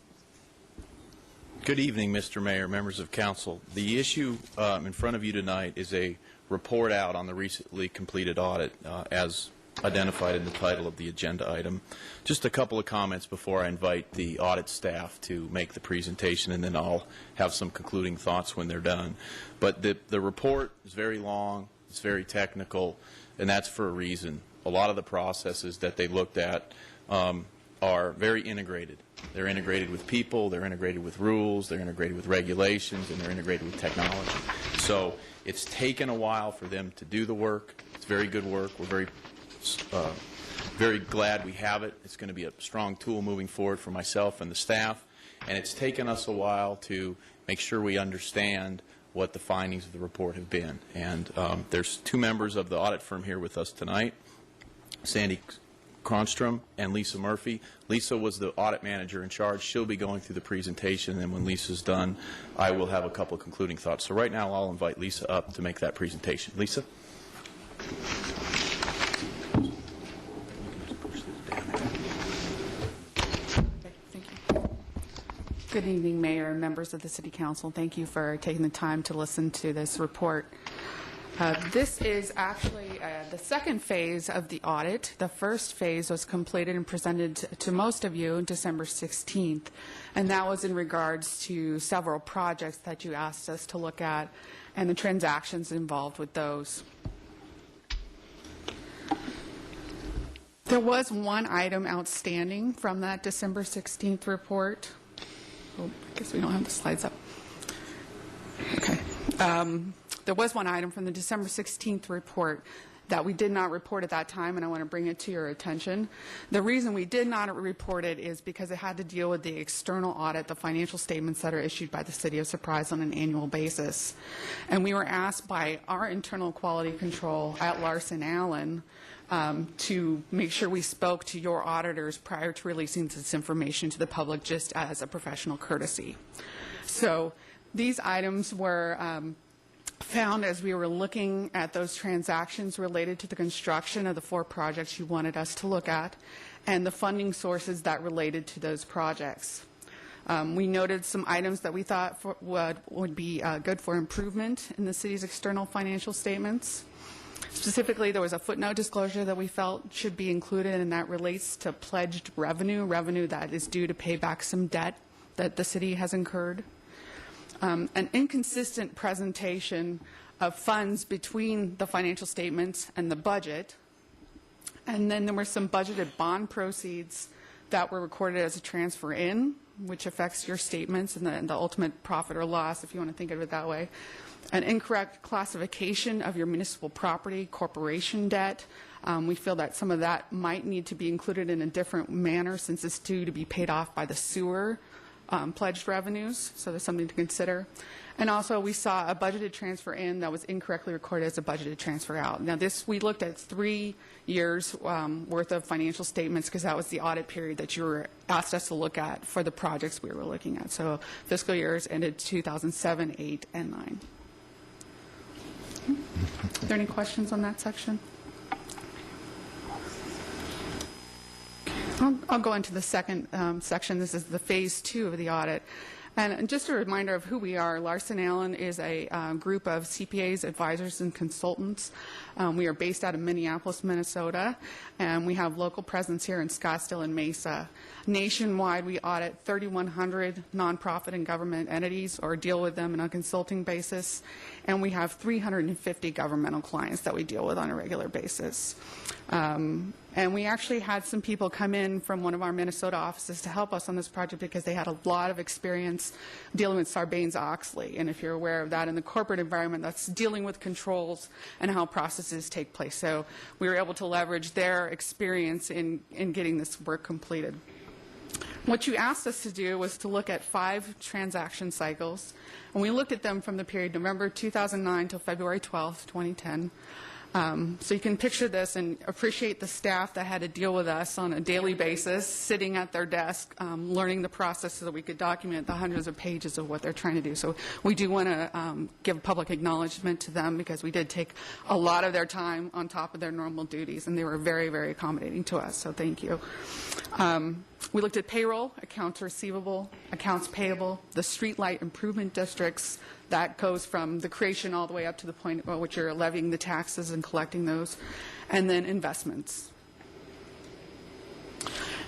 S16: Good evening, Mr. Mayor, members of council. The issue in front of you tonight is a report out on the recently completed audit as identified in the title of the agenda item. Just a couple of comments before I invite the audit staff to make the presentation, and then I'll have some concluding thoughts when they're done. But the report is very long, it's very technical, and that's for a reason. A lot of the processes that they looked at are very integrated. They're integrated with people, they're integrated with rules, they're integrated with regulations, and they're integrated with technology. So it's taken a while for them to do the work. It's very good work. We're very glad we have it. It's going to be a strong tool moving forward for myself and the staff. And it's taken us a while to make sure we understand what the findings of the report have been. And there's two members of the audit firm here with us tonight, Sandy Cronstrom and Lisa Murphy. Lisa was the audit manager in charge. She'll be going through the presentation, and when Lisa's done, I will have a couple of concluding thoughts. So right now, I'll invite Lisa up to make that presentation. Lisa?
S17: Good evening, Mayor and members of the City Council. Thank you for taking the time to listen to this report. This is actually the second phase of the audit. The first phase was completed and presented to most of you on December 16th, and that was in regards to several projects that you asked us to look at and the transactions involved with those. There was one item outstanding from that December 16th report. Oh, I guess we don't have the slides up. Okay. There was one item from the December 16th report that we did not report at that time, and I want to bring it to your attention. The reason we did not report it is because it had to deal with the external audit, the financial statements that are issued by the City of Surprise on an annual basis. And we were asked by our internal quality control at Larson Allen to make sure we spoke to your auditors prior to releasing this information to the public, just as a professional courtesy. So these items were found as we were looking at those transactions related to the construction of the 4 projects you wanted us to look at, and the funding sources that related to those projects. We noted some items that we thought would be good for improvement in the city's external financial statements. Specifically, there was a footnote disclosure that we felt should be included, and that relates to pledged revenue that is due to pay back some debt that the city has incurred. An inconsistent presentation of funds between the financial statements and the budget. And then there were some budgeted bond proceeds that were recorded as a transfer in, which affects your statements and the ultimate profit or loss, if you want to think of it that way. An incorrect classification of your municipal property, corporation debt. We feel that some of that might need to be included in a different manner since it's due to be paid off by the sewer pledged revenues, so there's something to consider. And also we saw a budgeted transfer in that was incorrectly recorded as a budgeted transfer out. Now we looked at 3 years worth of financial statements because that was the audit period that you were asked us to look at for the projects we were looking at. So fiscal years ended 2007, 8, and 9. Are there any questions on that section? I'll go into the second section. This is the phase 2 of the audit. And just a reminder of who we are. Larson Allen is a group of CPAs, advisors, and consultants. We are based out of Minneapolis, Minnesota, and we have local presence here in Scottsdale and Mesa. Nationwide, we audit 3,100 nonprofit and government entities or deal with them on a consulting basis, and we have 350 governmental clients that we deal with on a regular basis. And we actually had some people come in from one of our Minnesota offices to help us on this project because they had a lot of experience dealing with Sarbanes-Oxley. And if you're aware of that in the corporate environment, that's dealing with controls and how processes take place. So we were able to leverage their experience in getting this work completed. What you asked us to do was to look at 5 transaction cycles. And we looked at them from the period November 2009 till February 12th, 2010. So you can picture this and appreciate the staff that had to deal with us on a daily basis, sitting at their desk, learning the process so that we could document the hundreds of pages of what they're trying to do. So we do want to give public acknowledgement to them because we did take a lot of their time on top of their normal duties, and they were very, very accommodating to us, so thank you. We looked at payroll, accounts receivable, accounts payable, the streetlight improvement districts. That goes from the creation all the way up to the point at which you're levying the taxes and collecting those, and then investments.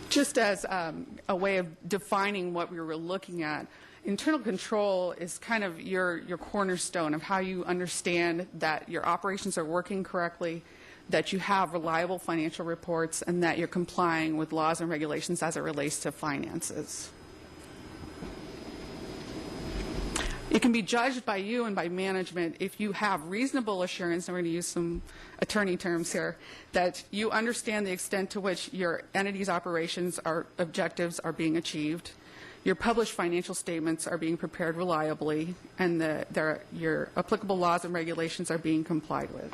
S17: Just as a way of defining what we were looking at, internal control is kind of your cornerstone of how you understand that your operations are working correctly, that you have reliable financial reports, and that you're complying with laws and regulations as it relates to finances. It can be judged by you and by management if you have reasonable assurance, and we're going to use some attorney terms here, that you understand the extent to which your entity's operations objectives are being achieved, your published financial statements are being prepared reliably, and your applicable laws and regulations are being complied with.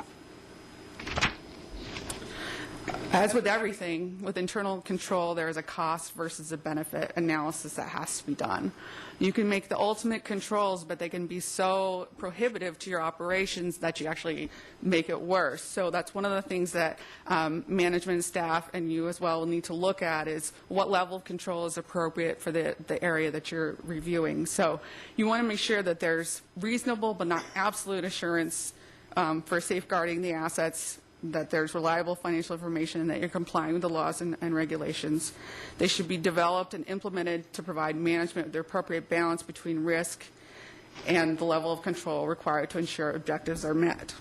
S17: As with everything, with internal control, there is a cost versus a benefit analysis that has to be done. You can make the ultimate controls, but they can be so prohibitive to your operations that you actually make it worse. So that's one of the things that management and staff and you as well will need to look at is what level of control is appropriate for the area that you're reviewing. So you want to make sure that there's reasonable but not absolute assurance for safeguarding the assets, that there's reliable financial information, and that you're complying with the laws and regulations. They should be developed and implemented to provide management with the appropriate balance between risk and the level of control required to ensure objectives are met.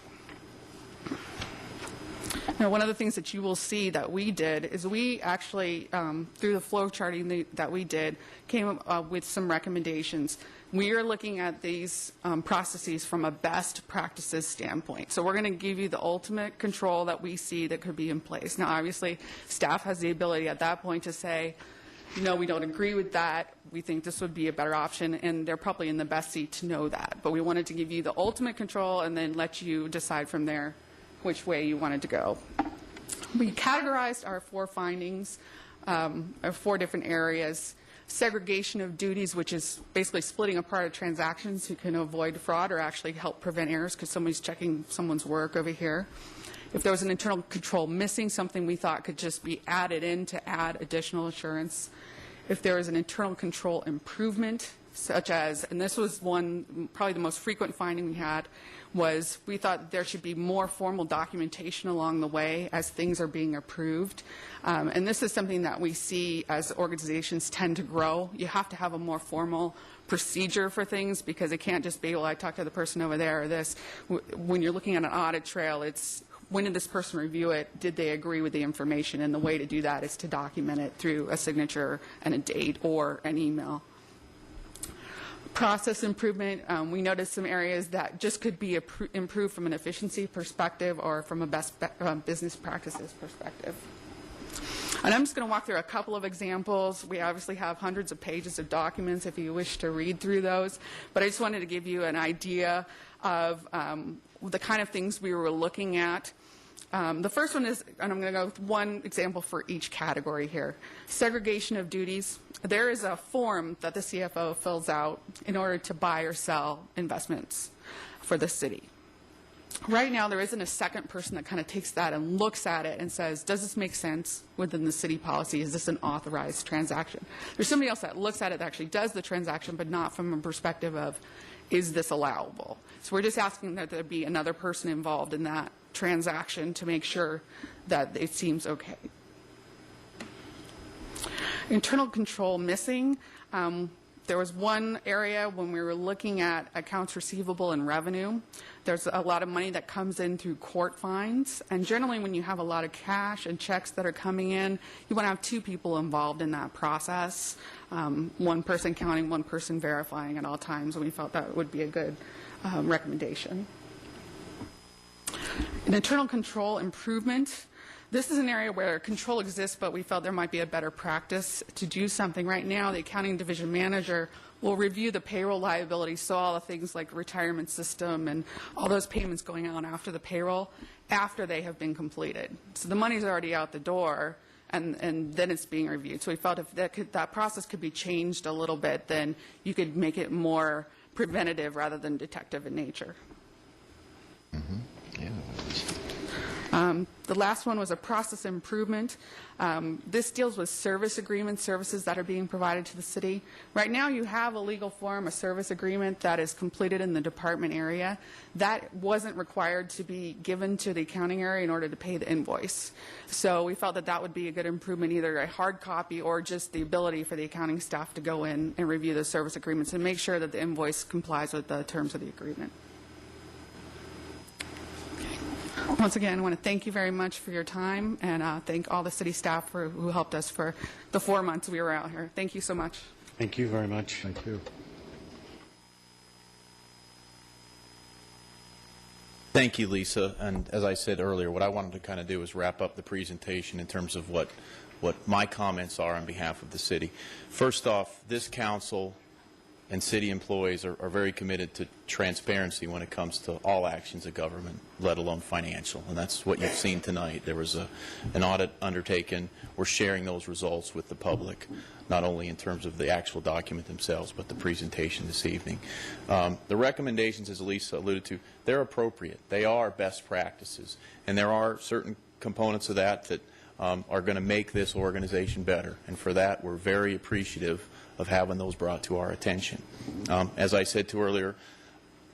S17: One of the things that you will see that we did is we actually, through the flow charting that we did, came up with some recommendations. We are looking at these processes from a best practices standpoint. So we're going to give you the ultimate control that we see that could be in place. Now, obviously, staff has the ability at that point to say, no, we don't agree with that. We think this would be a better option, and they're probably in the best seat to know that. But we wanted to give you the ultimate control and then let you decide from there which way you wanted to go. We categorized our 4 findings, or 4 different areas. Segregation of duties, which is basically splitting apart of transactions who can avoid fraud or actually help prevent errors because somebody's checking someone's work over here. If there was an internal control missing, something we thought could just be added in to add additional assurance. If there was an internal control improvement, such as, and this was one, probably the most frequent finding we had, was we thought there should be more formal documentation along the way as things are being approved. And this is something that we see as organizations tend to grow. You have to have a more formal procedure for things because it can't just be, well, I talked to the person over there or this. When you're looking at an audit trail, it's when did this person review it? Did they agree with the information? And the way to do that is to document it through a signature and a date or an email. Process improvement, we noticed some areas that just could be improved from an efficiency perspective or from a best business practices perspective. And I'm just going to walk through a couple of examples. We obviously have hundreds of pages of documents if you wish to read through those, but I just wanted to give you an idea of the kind of things we were looking at. The first one is, and I'm going to go with one example for each category here. Segregation of duties. There is a form that the CFO fills out in order to buy or sell investments for the city. Right now, there isn't a second person that kind of takes that and looks at it and says, does this make sense within the city policy? Is this an authorized transaction? There's somebody else that looks at it that actually does the transaction, but not from a perspective of, is this allowable? So we're just asking that there be another person involved in that transaction to make sure that it seems okay. Internal control missing. There was one area when we were looking at accounts receivable and revenue. There's a lot of money that comes in through court fines, and generally when you have a lot of cash and checks that are coming in, you want to have 2 people involved in that process, one person counting, one person verifying at all times, and we felt that would be a good recommendation. An internal control improvement. This is an area where control exists, but we felt there might be a better practice to do something. Right now, the accounting division manager will review the payroll liability, so all the things like retirement system and all those payments going on after the payroll, after they have been completed. So the money's already out the door, and then it's being reviewed. So we felt if that process could be changed a little bit, then you could make it more preventative rather than detective in nature. The last one was a process improvement. This deals with service agreements, services that are being provided to the city. Right now you have a legal form, a service agreement that is completed in the department area. That wasn't required to be given to the accounting area in order to pay the invoice. So we felt that that would be a good improvement, either a hard copy or just the ability for the accounting staff to go in and review the service agreements and make sure that the invoice complies with the terms of the agreement. Once again, I want to thank you very much for your time and thank all the city staff who helped us for the 4 months we were out here. Thank you so much.
S2: Thank you very much.
S7: Thank you.
S16: Thank you, Lisa. And as I said earlier, what I wanted to kind of do is wrap up the presentation in terms of what my comments are on behalf of the city. First off, this council and city employees are very committed to transparency when it comes to all actions of government, let alone financial. And that's what you've seen tonight. There was an audit undertaken. We're sharing those results with the public, not only in terms of the actual document themselves, but the presentation this evening. The recommendations, as Lisa alluded to, they're appropriate. They are best practices. And there are certain components of that are going to make this organization better. And for that, we're very appreciative of having those brought to our attention. As I said earlier,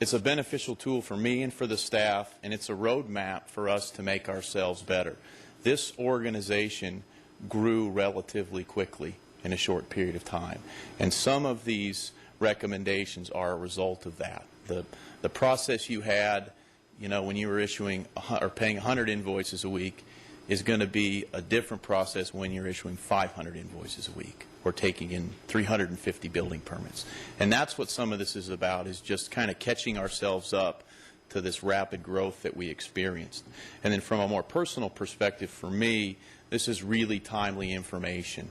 S16: it's a beneficial tool for me and for the staff, and it's a roadmap for us to make ourselves better. This organization grew relatively quickly in a short period of time, and some of these recommendations are a result of that. The process you had, when you were issuing or paying 100 invoices a week, is going to be a different process when you're issuing 500 invoices a week or taking in 350 building permits. And that's what some of this is about, is just kind of catching ourselves up to this rapid growth that we experienced. And then from a more personal perspective for me, this is really timely information.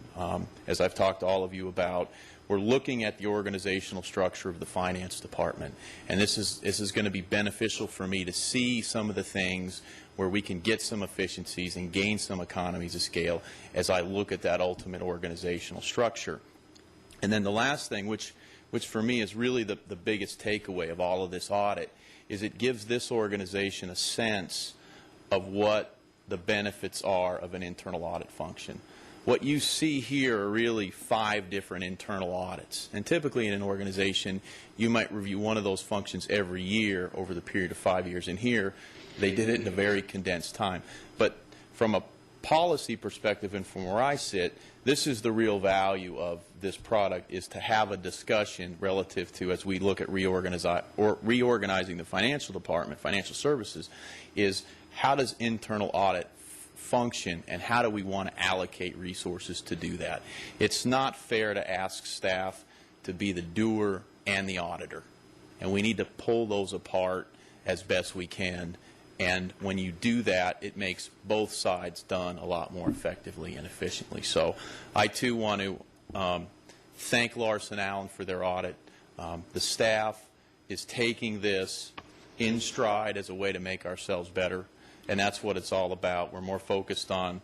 S16: As I've talked to all of you about, we're looking at the organizational structure of the finance department, and this is going to be beneficial for me to see some of the things where we can get some efficiencies and gain some economies of scale as I look at that ultimate organizational structure. And then the last thing, which for me is really the biggest takeaway of all of this audit, is it gives this organization a sense of what the benefits are of an internal audit function. What you see here are really 5 different internal audits. And typically in an organization, you might review one of those functions every year over the period of 5 years. And here, they did it in a very condensed time. But from a policy perspective and from where I sit, this is the real value of this product, is to have a discussion relative to, as we look at reorganizing the financial department, financial services, is how does internal audit function and how do we want to allocate resources to do that. It's not fair to ask staff to be the doer and the auditor, and we need to pull those apart as best we can. And when you do that, it makes both sides done a lot more effectively and efficiently. So I, too, want to thank Larson Allen for their audit. The staff is taking this in stride as a way to make ourselves better, and that's what it's all about. We're more focused on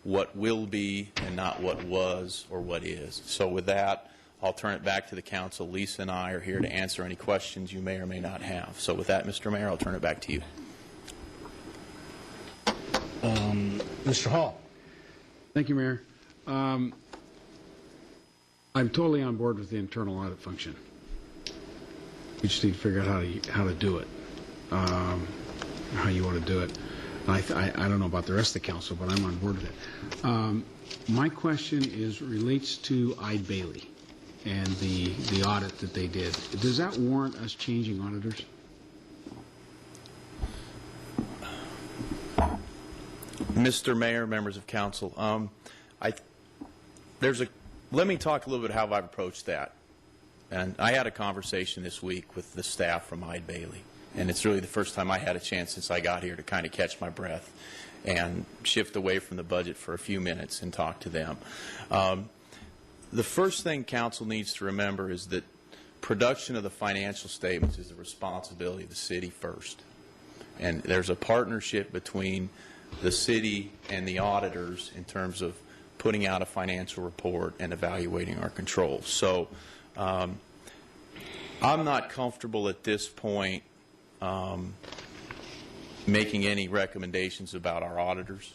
S16: what will be and not what was or what is. So with that, I'll turn it back to the council. Lisa and I are here to answer any questions you may or may not have. So with that, Mr. Mayor, I'll turn it back to you.
S2: Mr. Hall.
S6: Thank you, Mayor. I'm totally on board with the internal audit function. We just need to figure out how to do it, how you want to do it. I don't know about the rest of the council, but I'm on board with it. My question relates to Ide Bailey and the audit that they did. Does that warrant us changing auditors?
S16: Mr. Mayor, members of council, let me talk a little bit how I've approached that. And I had a conversation this week with the staff from Ide Bailey, and it's really the first time I had a chance since I got here to kind of catch my breath and shift away from the budget for a few minutes and talk to them. The first thing council needs to remember is that production of the financial statements is the responsibility of the city first. And there's a partnership between the city and the auditors in terms of putting out a financial report and evaluating our controls. So I'm not comfortable at this point making any recommendations about our auditors,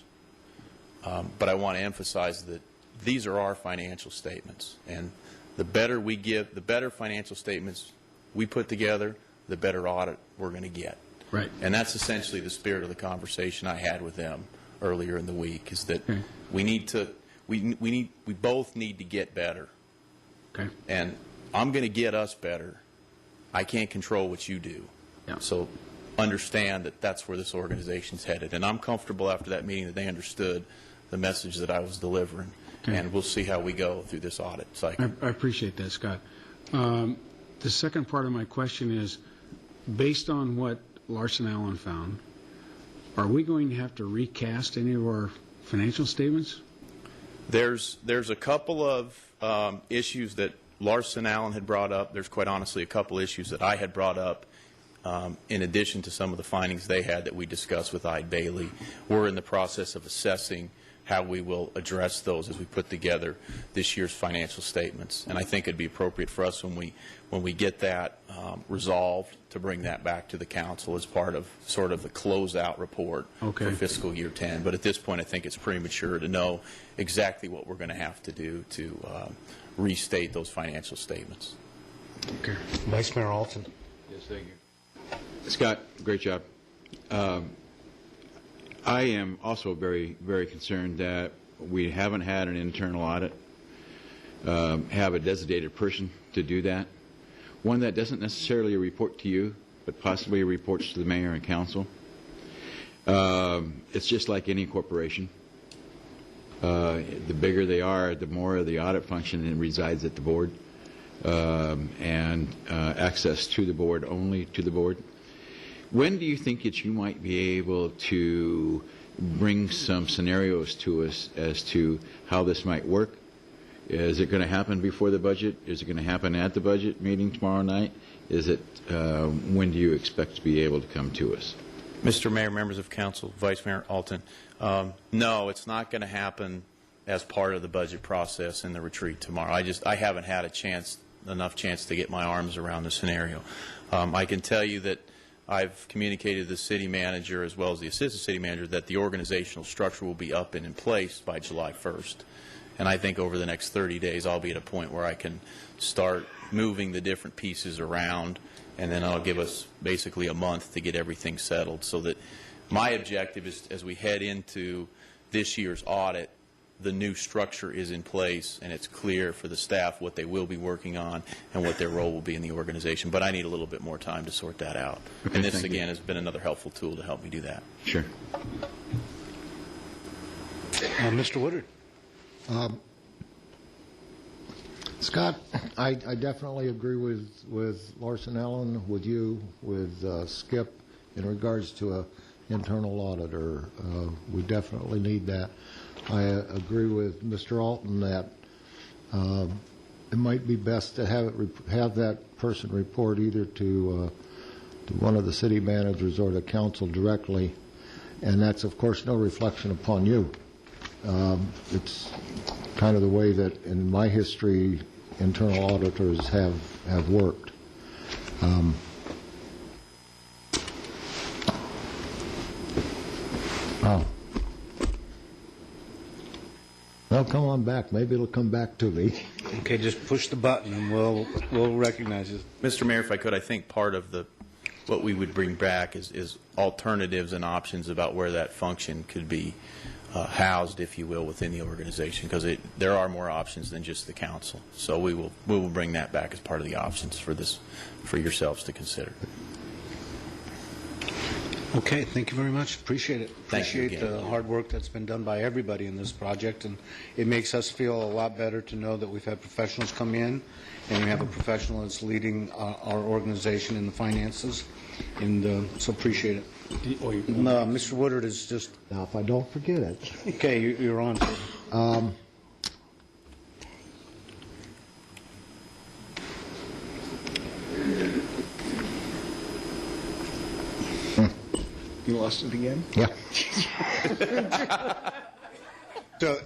S16: but I want to emphasize that these are our financial statements, and the better financial statements we put together, the better audit we're going to get.
S6: Right.
S16: And that's essentially the spirit of the conversation I had with them earlier in the week, is that we both need to get better.
S6: Okay.
S16: And I'm going to get us better. I can't control what you do.
S6: Yeah.
S16: So understand that that's where this organization's headed. And I'm comfortable after that meeting that they understood the message that I was delivering. Okay. And we'll see how we go through this audit cycle.
S6: I appreciate that, Scott. The second part of my question is, based on what Larson Allen found, are we going to have to recast any of our financial statements?
S16: There's a couple of issues that Larson Allen had brought up. There's quite honestly a couple issues that I had brought up in addition to some of the findings they had that we discussed with Ide Bailey. We're in the process of assessing how we will address those as we put together this year's financial statements. And I think it'd be appropriate for us when we get that resolved to bring that back to the council as part of sort of the closeout report for fiscal year 10. But at this point, I think it's premature to know exactly what we're going to have to do to restate those financial statements.
S2: Okay. Vice Mayor Alton.
S10: Yes, thank you. Scott, great job. I am also very, very concerned that we haven't had an internal audit, have a designated person to do that, one that doesn't necessarily report to you, but possibly reports to the mayor and council. It's just like any corporation. The bigger they are, the more of the audit function resides at the board, and access to the board, only to the board. When do you think that you might be able to bring some scenarios to us as to how this might work? Is it going to happen before the budget? Is it going to happen at the budget meeting tomorrow night? Is it, when do you expect to be able to come to us?
S16: Mr. Mayor, members of council, Vice Mayor Alton, no, it's not going to happen as part of the budget process in the retreat tomorrow. I haven't had enough chance to get my arms around the scenario. I can tell you that I've communicated to the city manager as well as the assistant city manager that the organizational structure will be up and in place by July 1st. And I think over the next 30 days I'll be at a point where I can start moving the different pieces around, and then I'll give us basically a month to get everything settled, so that my objective is, as we head into this year's audit, the new structure is in place and it's clear for the staff what they will be working on and what their role will be in the organization. But I need a little bit more time to sort that out.
S10: Okay,
S16: and this, again, has been another helpful tool to help me do that.
S10: Sure.
S2: Mr. Woodard.
S7: Scott, I definitely agree with Larson Allen, with you, with Skip, in regards to an internal auditor. We definitely need that. I agree with Mr. Alton that it might be best to have that person report either to one of the city managers or the council directly, and that's, of course, no reflection upon you. It's kind of the way that, in my history, internal auditors have worked. Well, come on back. Maybe it'll come back to me.
S2: Okay, just push the button and we'll recognize it.
S16: Mr. Mayor, if I could, I think part of what we would bring back is alternatives and options about where that function could be housed, if you will, within the organization, because there are more options than just the council. So we will bring that back as part of the options for yourselves to consider.
S2: Okay, thank you very much. Appreciate it.
S16: Thank you
S2: Appreciate the hard work that's been done by everybody in this project, and it makes us feel a lot better to know that we've had professionals come in, and we have a professional that's leading our organization in the finances, and so appreciate it. Mr. Woodard is just...
S7: Now, if I don't forget it.
S2: Okay, you're on.
S6: You lost it again?
S7: Yeah.
S2: So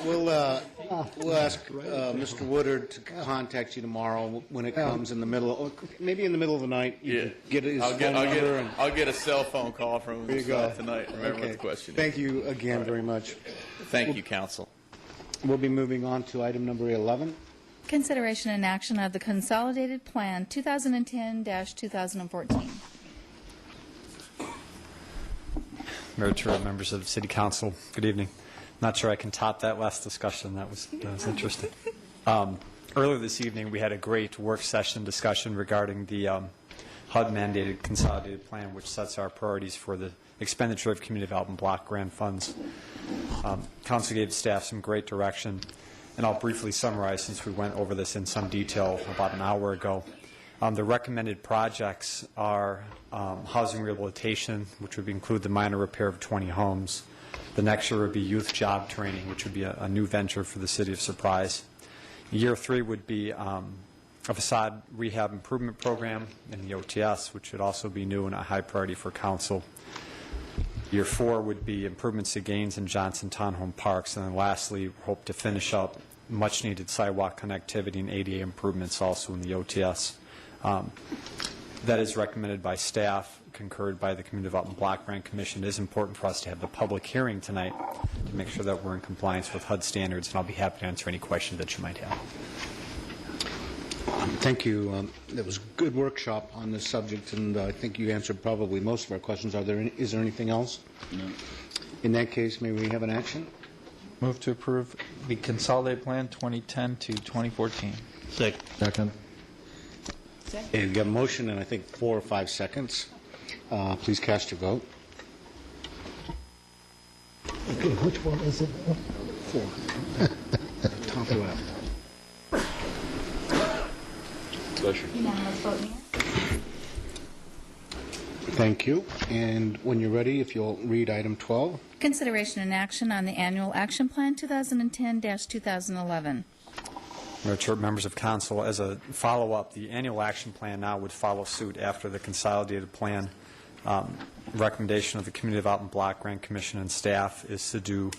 S2: we'll ask Mr. Woodard to contact you tomorrow when it comes in the middle, maybe in the middle of the night. You get his phone number.
S16: I'll get a cell phone call from him tonight. Remember what the question is.
S2: Thank you again very much.
S16: Thank you, council.
S2: We'll be moving on to item number 11.
S4: Consideration and action of the Consolidated Plan 2010-2014.
S18: Mayor Turrell, members of the City Council, good evening. Not sure I can top that last discussion. That was interesting. Earlier this evening, we had a great work session discussion regarding the HUD-mandated consolidated plan, which sets our priorities for the expenditure of community development block grant funds. Council gave staff some great direction, and I'll briefly summarize since we went over this in some detail about an hour ago. The recommended projects are housing rehabilitation, which would include the minor repair of 20 homes. The next year would be youth job training, which would be a new venture for the City of Surprise. Year 3 would be a facade rehab improvement program in the OTS, which would also be new and a high priority for Council. Year 4 would be improvements to Gaines and Johnson Townhome Parks. And then lastly, we hope to finish up much-needed sidewalk connectivity and ADA improvements also in the OTS. That is recommended by staff, concurred by the Community Development Block Grant Commission. It is important for us to have the public hearing tonight to make sure that we're in compliance with HUD standards, and I'll be happy to answer any questions that you might have.
S2: Thank you. It was a good workshop on this subject, and I think you answered probably most of our questions. Is there anything else?
S19: No.
S2: In that case, may we have an action?
S19: Move to approve the Consolidated Plan 2010 to 2014.
S7: Second.
S2: And you got a motion in, I think, 4 or 5 seconds. Please cast your vote.
S7: Okay, which one is it?
S6: 4. Top left.
S16: Pleasure.
S4: Unanimous vote, Mayor.
S2: Thank you. And when you're ready, if you'll read item 12.
S4: Consideration and action on the Annual Action Plan 2010-2011.
S18: Mayor, Chair, members of council, as a follow-up, the annual action plan now would follow suit after the consolidated plan. Recommendation of the Community Development Block Grant Commission and staff is to do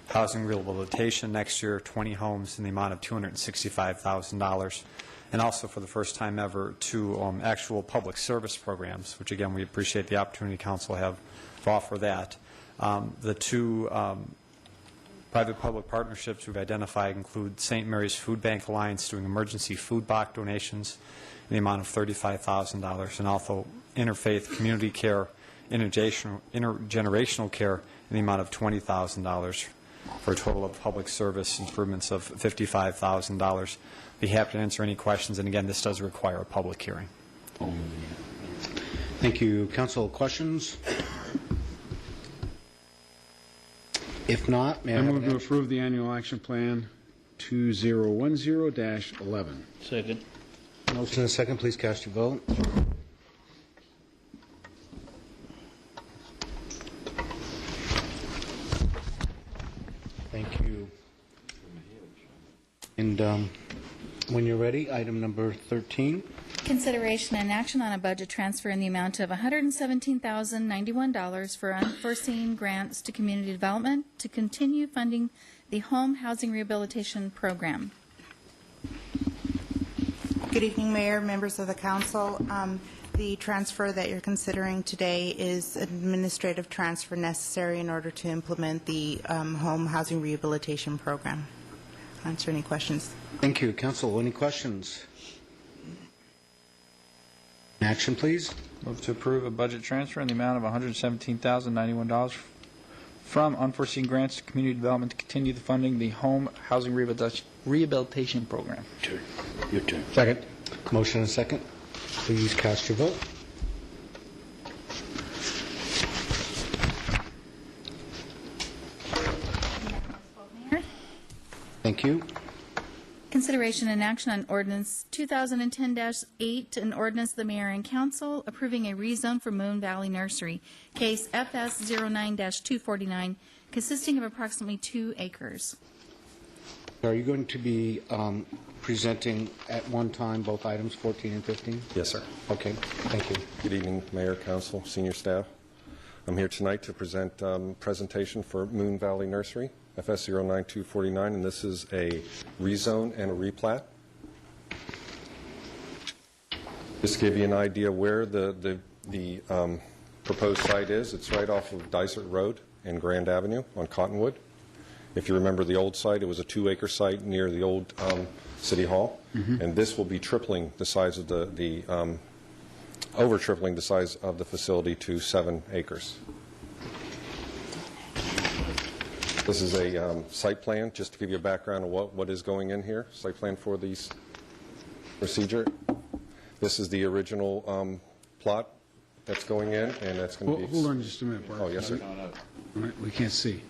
S18: housing rehabilitation next year, 20 homes in the amount of $265,000, and also for the first time ever, 2 actual public service programs, which again we appreciate the opportunity council have to offer that. The 2 private-public partnerships we've identified include St. Mary's Food Bank Alliance doing emergency food box donations in the amount of $35,000, and also Interfaith Community Care, intergenerational care in the amount of $20,000 for a total of public service improvements of $55,000. Be happy to answer any questions, and again, this does require a public hearing.
S2: Thank you. Council, questions? If not, may I
S6: I
S2: have
S6: move
S2: an
S6: to approve the annual action plan 2010-11.
S1: Second.
S2: motion and a second? Please cast your vote. Thank you. And when you're ready, item number 13.
S4: Consideration and action on a budget transfer in the amount of $117,091 for unforeseen grants to community development to continue funding the home housing rehabilitation program.
S20: Good evening, Mayor, members of the council. The transfer that you're considering today is administrative transfer necessary in order to implement the home housing rehabilitation program. Answer any questions.
S2: Thank you. Council, any questions? Action, please.
S19: Move to approve a budget transfer in the amount of $117,091 from unforeseen grants to community development to continue the funding the home housing rehabilitation program.
S2: Your turn. Second. Motion and a second. Please cast your vote. Thank you.
S4: Consideration and action on ordinance 2010-8, an ordinance of the mayor and council approving a rezone for Moon Valley Nursery, case FS 09-249, consisting of approximately 2 acres.
S2: Are you going to be presenting at one time both items 14 and 15?
S21: Yes, sir.
S2: Okay. Thank you.
S21: Good evening, Mayor, Council, senior staff. I'm here tonight to present presentation for Moon Valley Nursery, FS 09249, and this is a rezone and a replat. Just to give you an idea where the proposed site is, it's right off of Dysart Road and Grand Avenue on Cottonwood. If you remember the old site, it was a 2-acre site near the old City Hall, and this will be tripling the size of over tripling the size of the facility to 7 acres. This is a site plan, just to give you a background of what is going in here, site plan for these procedure. This is the original plot that's going in, and that's going to be...
S6: Hold on just a minute, Bart.
S21: Oh, yes, sir.
S6: All right, we can't see.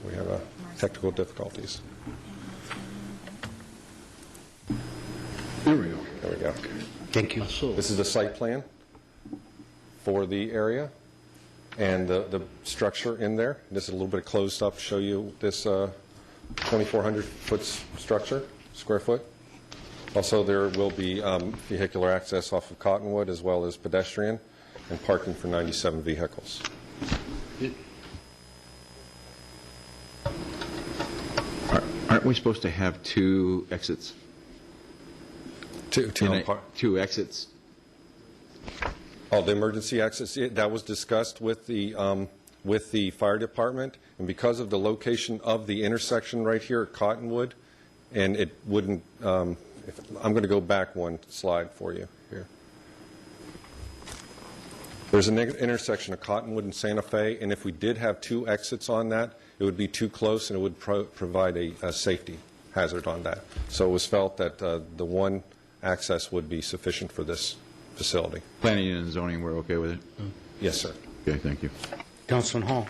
S21: We have technical difficulties.
S6: There we go.
S21: There we go.
S2: Thank you.
S21: This is the site plan for the area and the structure in there. This is a little bit closed up to show you this 2,400-foot structure, square foot. Also, there will be vehicular access off of Cottonwood as well as pedestrian and parking for 97 vehicles.
S10: Aren't we supposed to have 2 exits? Two exits.
S21: Oh, the emergency exits, that was discussed with the fire department, and because of the location of the intersection right here at Cottonwood, and it wouldn't, I'm going to go back one slide for you here. There's an intersection of Cottonwood and Santa Fe, and if we did have 2 exits on that, it would be too close and it would provide a safety hazard on that. So it was felt that the one access would be sufficient for this facility.
S10: Planning and zoning, we're okay with it?
S21: Yes, sir.
S10: Okay, thank you.
S2: Councilman Hall.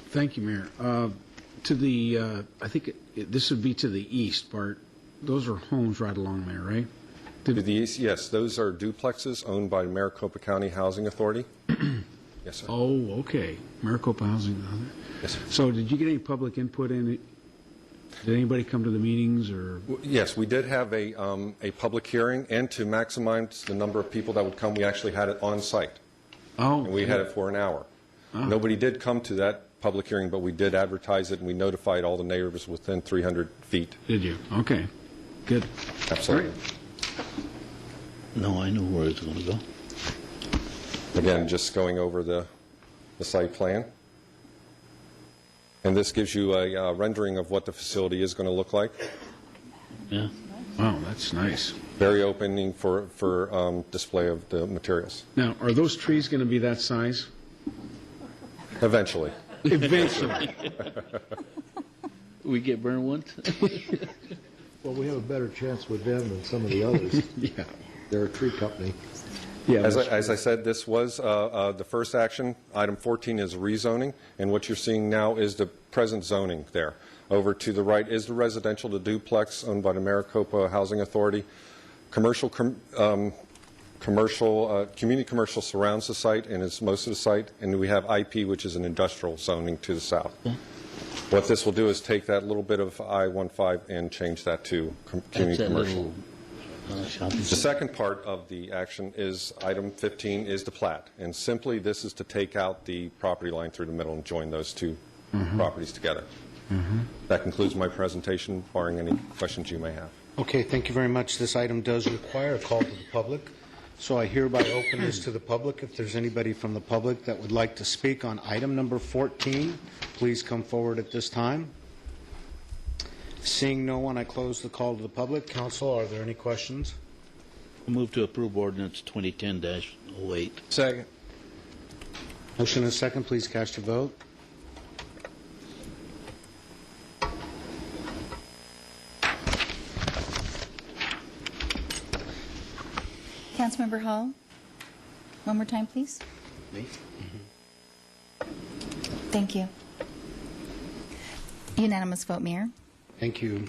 S6: Thank you, Mayor. To the, I think this would be to the east, Bart. Those are homes right along there, right?
S21: To the east, yes, those are duplexes owned by Maricopa County Housing Authority. Yes, sir.
S6: Oh, okay. Maricopa Housing.
S21: Yes, sir.
S6: So did you get any public input in it? Did anybody come to the meetings or?
S21: Yes, we did have a public hearing, and to maximize the number of people that would come, we actually had it on site.
S6: Oh.
S21: And we had it for an hour.
S6: Oh.
S21: Nobody did come to that public hearing, but we did advertise it, and we notified all the neighbors within 300 feet.
S6: Did you? Okay. Good.
S21: Absolutely.
S1: No, I know where it's going to go.
S21: Again, just going over the site plan. And this gives you a rendering of what the facility is going to look like.
S1: Yeah.
S6: Wow, that's nice.
S21: Very opening for display of the materials.
S6: Now, are those trees going to be that size?
S21: Eventually.
S6: Eventually.
S1: We get burned once?
S7: Well, we have a better chance with them than some of the others.
S6: Yeah.
S7: They're a tree company.
S6: Yeah.
S21: As I said, this was the first action. Item 14 is rezoning, and what you're seeing now is the present zoning there. Over to the right is the residential, the duplex owned by the Maricopa Housing Authority. Community commercial surrounds the site and is most of the site, and we have IP, which is an industrial zoning to the south. What this will do is take that little bit of I-15 and change that to community commercial. The second part of the action is item 15 is the plat, and simply this is to take out the property line through the middle and join those two properties together. That concludes my presentation, barring any questions you may have.
S2: Okay, thank you very much. This item does require a call to the public, so I hereby open this to the public. If there's anybody from the public that would like to speak on item number 14, please come forward at this time. Seeing no one, I close the call to the public. Council, are there any questions?
S1: Move to approve ordinance 2010-08.
S19: Second.
S2: Motion and a second. Please cast your vote.
S4: Councilmember Hall, one more time, please.
S1: Me?
S4: Thank you. Unanimous vote, Mayor.
S2: Thank you.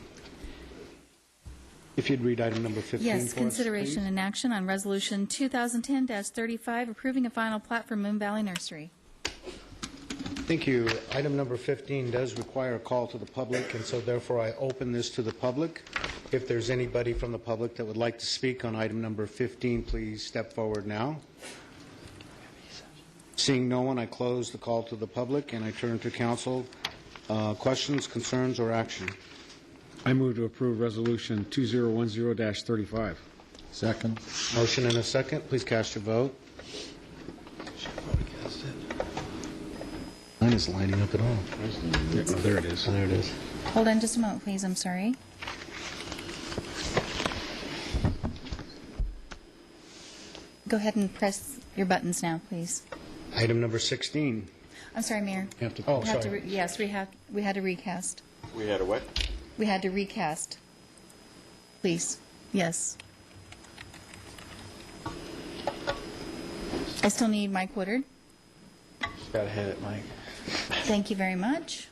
S2: If you'd read item number 15
S4: Yes,
S2: for
S4: consideration
S2: us,
S4: and action on Resolution 2010-35, approving a final plat for Moon Valley Nursery.
S2: please. Thank you. Item number 15 does require a call to the public, and so therefore I open this to the public. If there's anybody from the public that would like to speak on item number 15, please step forward now. Seeing no one, I close the call to the public, and I turn to council. Questions, concerns, or action?
S6: I move to approve Resolution 2010-35.
S7: Second.
S2: Motion and a second. Please cast your vote. Mine isn't lighting up at all.
S6: Yeah, oh, there it is.
S2: There it is.
S4: Hold on just a moment, please. I'm sorry. Go ahead and press your buttons now, please.
S2: Item number 16.
S4: I'm sorry, Mayor.
S2: You have to-
S4: We had to yes, we had to recast.
S10: We had a what?
S4: We had to recast. Please. Yes. I still need Mike Woodard.
S19: Got to hit it, Mike.
S4: Thank you very much.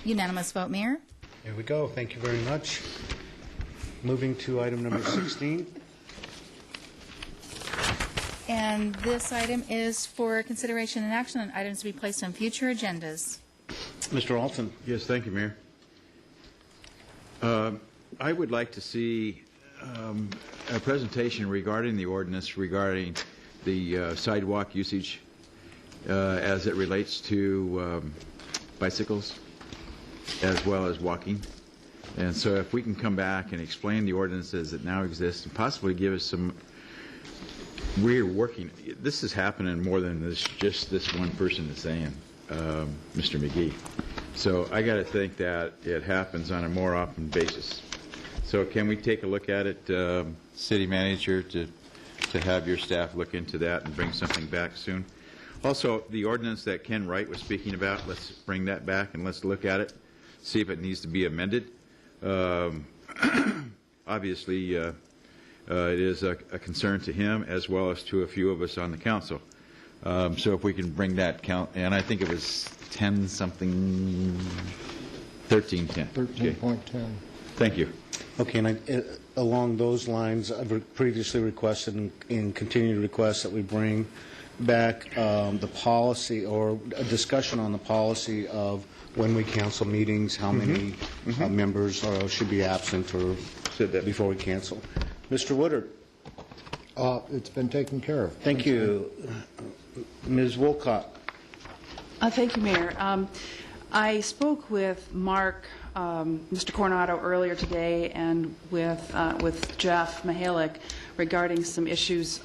S4: Unanimous vote, Mayor.
S2: There we go. Thank you very much. Moving to item number 16.
S4: And this item is for consideration and action on items to be placed on future agendas.
S2: Mr. Alton.
S10: Yes, thank you, Mayor. I would like to see a presentation regarding the ordinance regarding the sidewalk usage as it relates to bicycles as well as walking. And so if we can come back and explain the ordinances that now exist and possibly give us some, we're working, this is happening more than this, just this one person is saying, Mr. McGee. So I got to think that it happens on a more often basis. So can we take a look at it, City Manager, to have your staff look into that and bring something back soon? Also, the ordinance that Ken Wright was speaking about, let's bring that back and let's look at it, see if it needs to be amended. Obviously, it is a concern to him as well as to a few of us on the council. So if we can bring that count, and I think it was 10-something 1310.
S7: 13.10.
S10: Thank you.
S2: Okay, and along those lines, I've previously requested and continue to request that we bring back the policy or a discussion on the policy of when we cancel meetings, how many members should be absent or before we cancel. Mr. Woodard.
S7: It's been taken care of.
S2: Thank you. Ms. Wolcott.
S9: Thank you, Mayor. I spoke with Mark, Mr. Coronado earlier today, and with Jeff Mihalik regarding some issues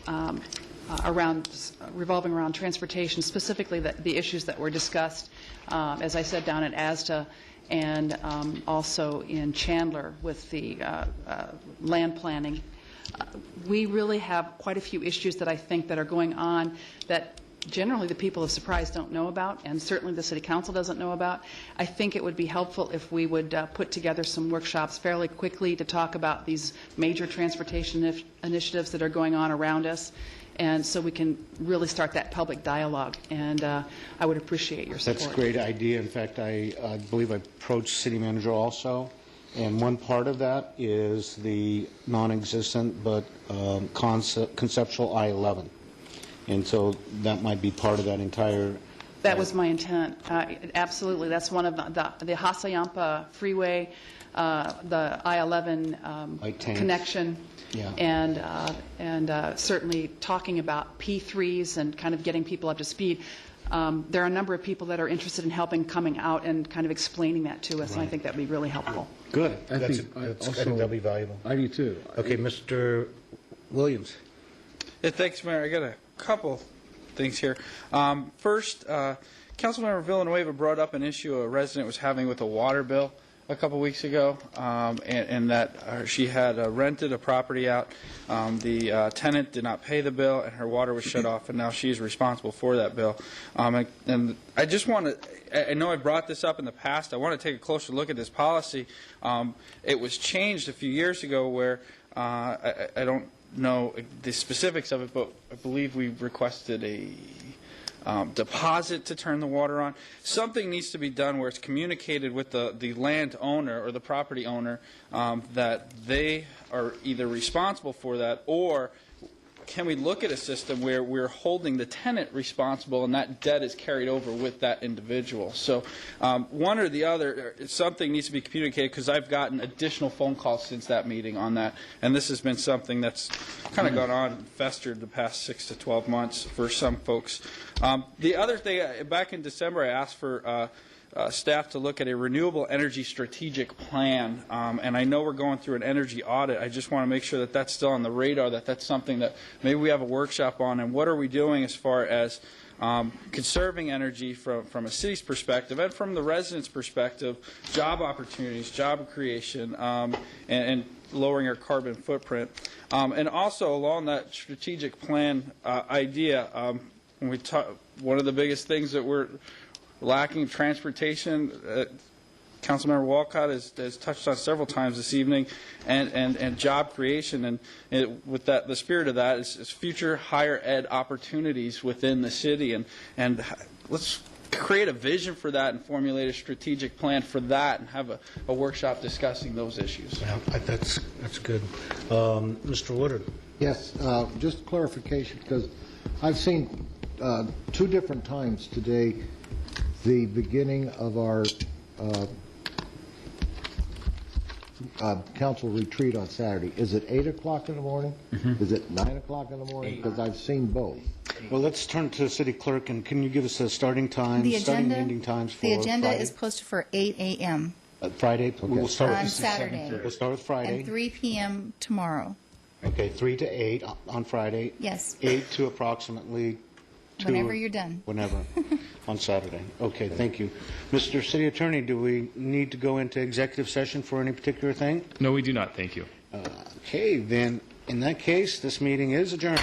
S9: revolving around transportation, specifically the issues that were discussed, as I said, down at ASDA and also in Chandler with the land planning. We really have quite a few issues that I think that are going on that generally the people of Surprise don't know about, and certainly the City Council doesn't know about. I think it would be helpful if we would put together some workshops fairly quickly to talk about these major transportation initiatives that are going on around us, and so we can really start that public dialogue, and I would appreciate your support.
S2: That's a great idea. In fact, I believe I approached City Manager also, and one part of that is the non-existent but conceptual I-11. And so that might be part of that entire...
S9: That was my intent. Absolutely. That's one of the Hasayampa Freeway, the I-11 connection, and certainly talking about P3s and kind of getting people up to speed. There are a number of people that are interested in helping coming out and kind of explaining that to us, and I think that would be really helpful.
S2: Good.
S6: I think
S2: that'll be valuable.
S6: I do too.
S2: Okay, Mr. Williams.
S8: Yeah, thanks, Mayor. I got a couple things here. First, Councilmember Villanueva brought up an issue a resident was having with a water bill a couple weeks ago, and that she had rented a property out. The tenant did not pay the bill, and her water was shut off, and now she's responsible for that bill. And I just want to, I know I brought this up in the past. I want to take a closer look at this policy. It was changed a few years ago where I don't know the specifics of it, but I believe we requested a deposit to turn the water on. Something needs to be done where it's communicated with the land owner or the property owner that they are either responsible for that, or can we look at a system where we're holding the tenant responsible and that debt is carried over with that individual? So one or the other, something needs to be communicated, because I've gotten additional phone calls since that meeting on that, and this has been something that's kind of gone on, festered the past 6 to 12 months for some folks. The other thing, back in December, I asked for staff to look at a renewable energy strategic plan, and I know we're going through an energy audit. I just want to make sure that that's still on the radar, that that's something that maybe we have a workshop on, and what are we doing as far as conserving energy from a city's perspective and from the residents' perspective, job opportunities, job creation, and lowering our carbon footprint. And also along that strategic plan idea, when we talk, one of the biggest things that we're lacking transportation, Councilmember Walcott has touched on several times this evening, and job creation, and with that, the spirit of that is future higher ed opportunities within the city, and let's create a vision for that and formulate a strategic plan for that, and have a workshop discussing those issues.
S2: Yeah, that's good. Mr. Woodard.
S7: Yes, just clarification, because I've seen 2 different times today the beginning of our council retreat on Saturday. Is it 8 o'clock in the morning? Is it 9 o'clock in the morning? Because I've seen both.
S2: Well, let's turn to the city clerk, and can you give us a starting time, starting ending times for
S4: The agenda
S2: Friday?
S4: is posted for 8 a.m.
S2: Friday? Okay. We'll start
S4: on
S2: with
S4: Saturday.
S2: We'll start with Friday.
S4: And 3 p.m. tomorrow.
S2: Okay, 3 to 8 on Friday.
S4: Yes.
S2: 8 to approximately 2.
S4: Whenever you're done.
S2: Whenever. On Saturday. Okay, thank you. Mr. City Attorney, do we need to go into executive session for any particular thing?
S5: No, we do not. Thank you.
S2: Okay, then, in that case, this meeting is adjourned.